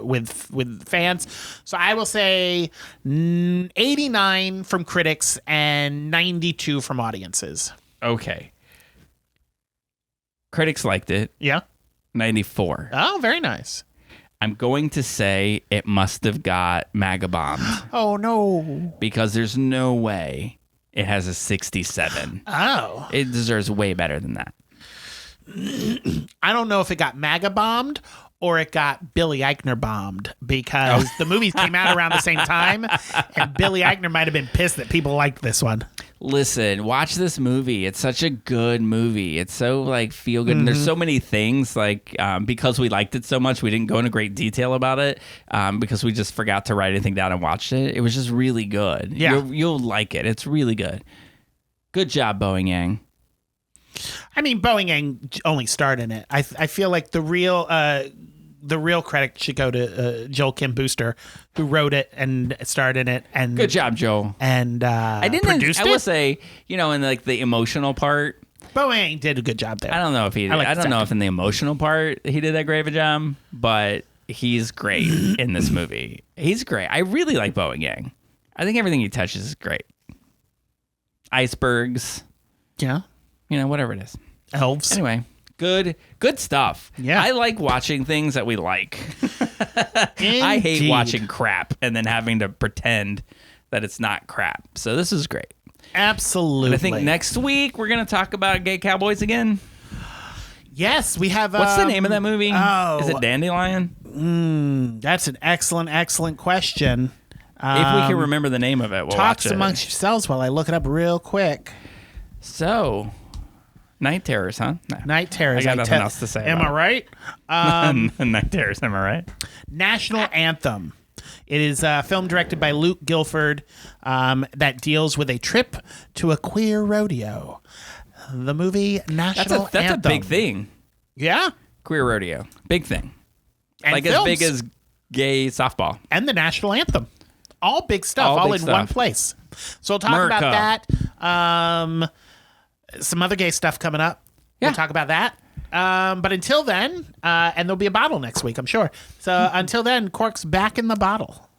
Speaker 3: with fans. So I will say 89 from critics and 92 from audiences.
Speaker 2: Okay. Critics liked it.
Speaker 3: Yeah.
Speaker 2: 94.
Speaker 3: Oh, very nice.
Speaker 2: I'm going to say it must have got MAGA bombed.
Speaker 3: Oh, no.
Speaker 2: Because there's no way it has a 67.
Speaker 3: Oh.
Speaker 2: It deserves way better than that.
Speaker 3: I don't know if it got MAGA bombed or it got Billy Eichner bombed because the movies came out around the same time and Billy Eichner might have been pissed that people liked this one.
Speaker 2: Listen, watch this movie. It's such a good movie. It's so like feel good. And there's so many things like because we liked it so much, we didn't go into great detail about it because we just forgot to write anything down and watched it. It was just really good.
Speaker 3: Yeah.
Speaker 2: You'll like it. It's really good. Good job, Boeing Yang.
Speaker 3: I mean, Boeing Yang only starred in it. I feel like the real credit should go to Joel Kim Booster, who wrote it and starred in it. And
Speaker 2: good job, Joel.
Speaker 3: And
Speaker 2: I
Speaker 3: produced it.
Speaker 2: I will say, in like the emotional part,
Speaker 3: Boeing did a good job there.
Speaker 2: I don't know if he. I don't know if in the emotional part he did that great of a job, but he's great in this movie. He's great. I really like Boeing Yang. I think everything he touches is great. Icebergs.
Speaker 3: Yeah.
Speaker 2: Whatever it is.
Speaker 3: Elves.
Speaker 2: Anyway, good stuff.
Speaker 3: Yeah.
Speaker 2: I like watching things that we like. I hate watching crap and then having to pretend that it's not crap. So this is great.
Speaker 3: Absolutely.
Speaker 2: And I think next week we're going to talk about gay cowboys again.
Speaker 3: Yes, we have.
Speaker 2: What's the name of that movie?
Speaker 3: Oh,
Speaker 2: is it Dandelion?
Speaker 3: That's an excellent question.
Speaker 2: If we can remember the name of it, we'll watch it.
Speaker 3: Amongst yourselves while I look it up real quick.
Speaker 2: So, Night Terrors, huh? No.
Speaker 3: Night Terrors.
Speaker 2: I got nothing else to say.
Speaker 3: Am I right?
Speaker 2: Night Terrors, am I right?
Speaker 3: National Anthem. It is a film directed by Luke Guilford that deals with a trip to a queer rodeo. The movie National Anthem.
Speaker 2: That's a big thing.
Speaker 3: Yeah.
Speaker 2: Queer rodeo. Big thing.
Speaker 3: And
Speaker 2: like
Speaker 3: films.
Speaker 2: as big as gay softball.
Speaker 3: And the National Anthem. All big stuff, all in one place. So we'll talk about that. Some other gay stuff coming up. Yeah. We'll talk about that. But until then, and there'll be a bottle next week, I'm sure. So until then, cork's back in the bottle.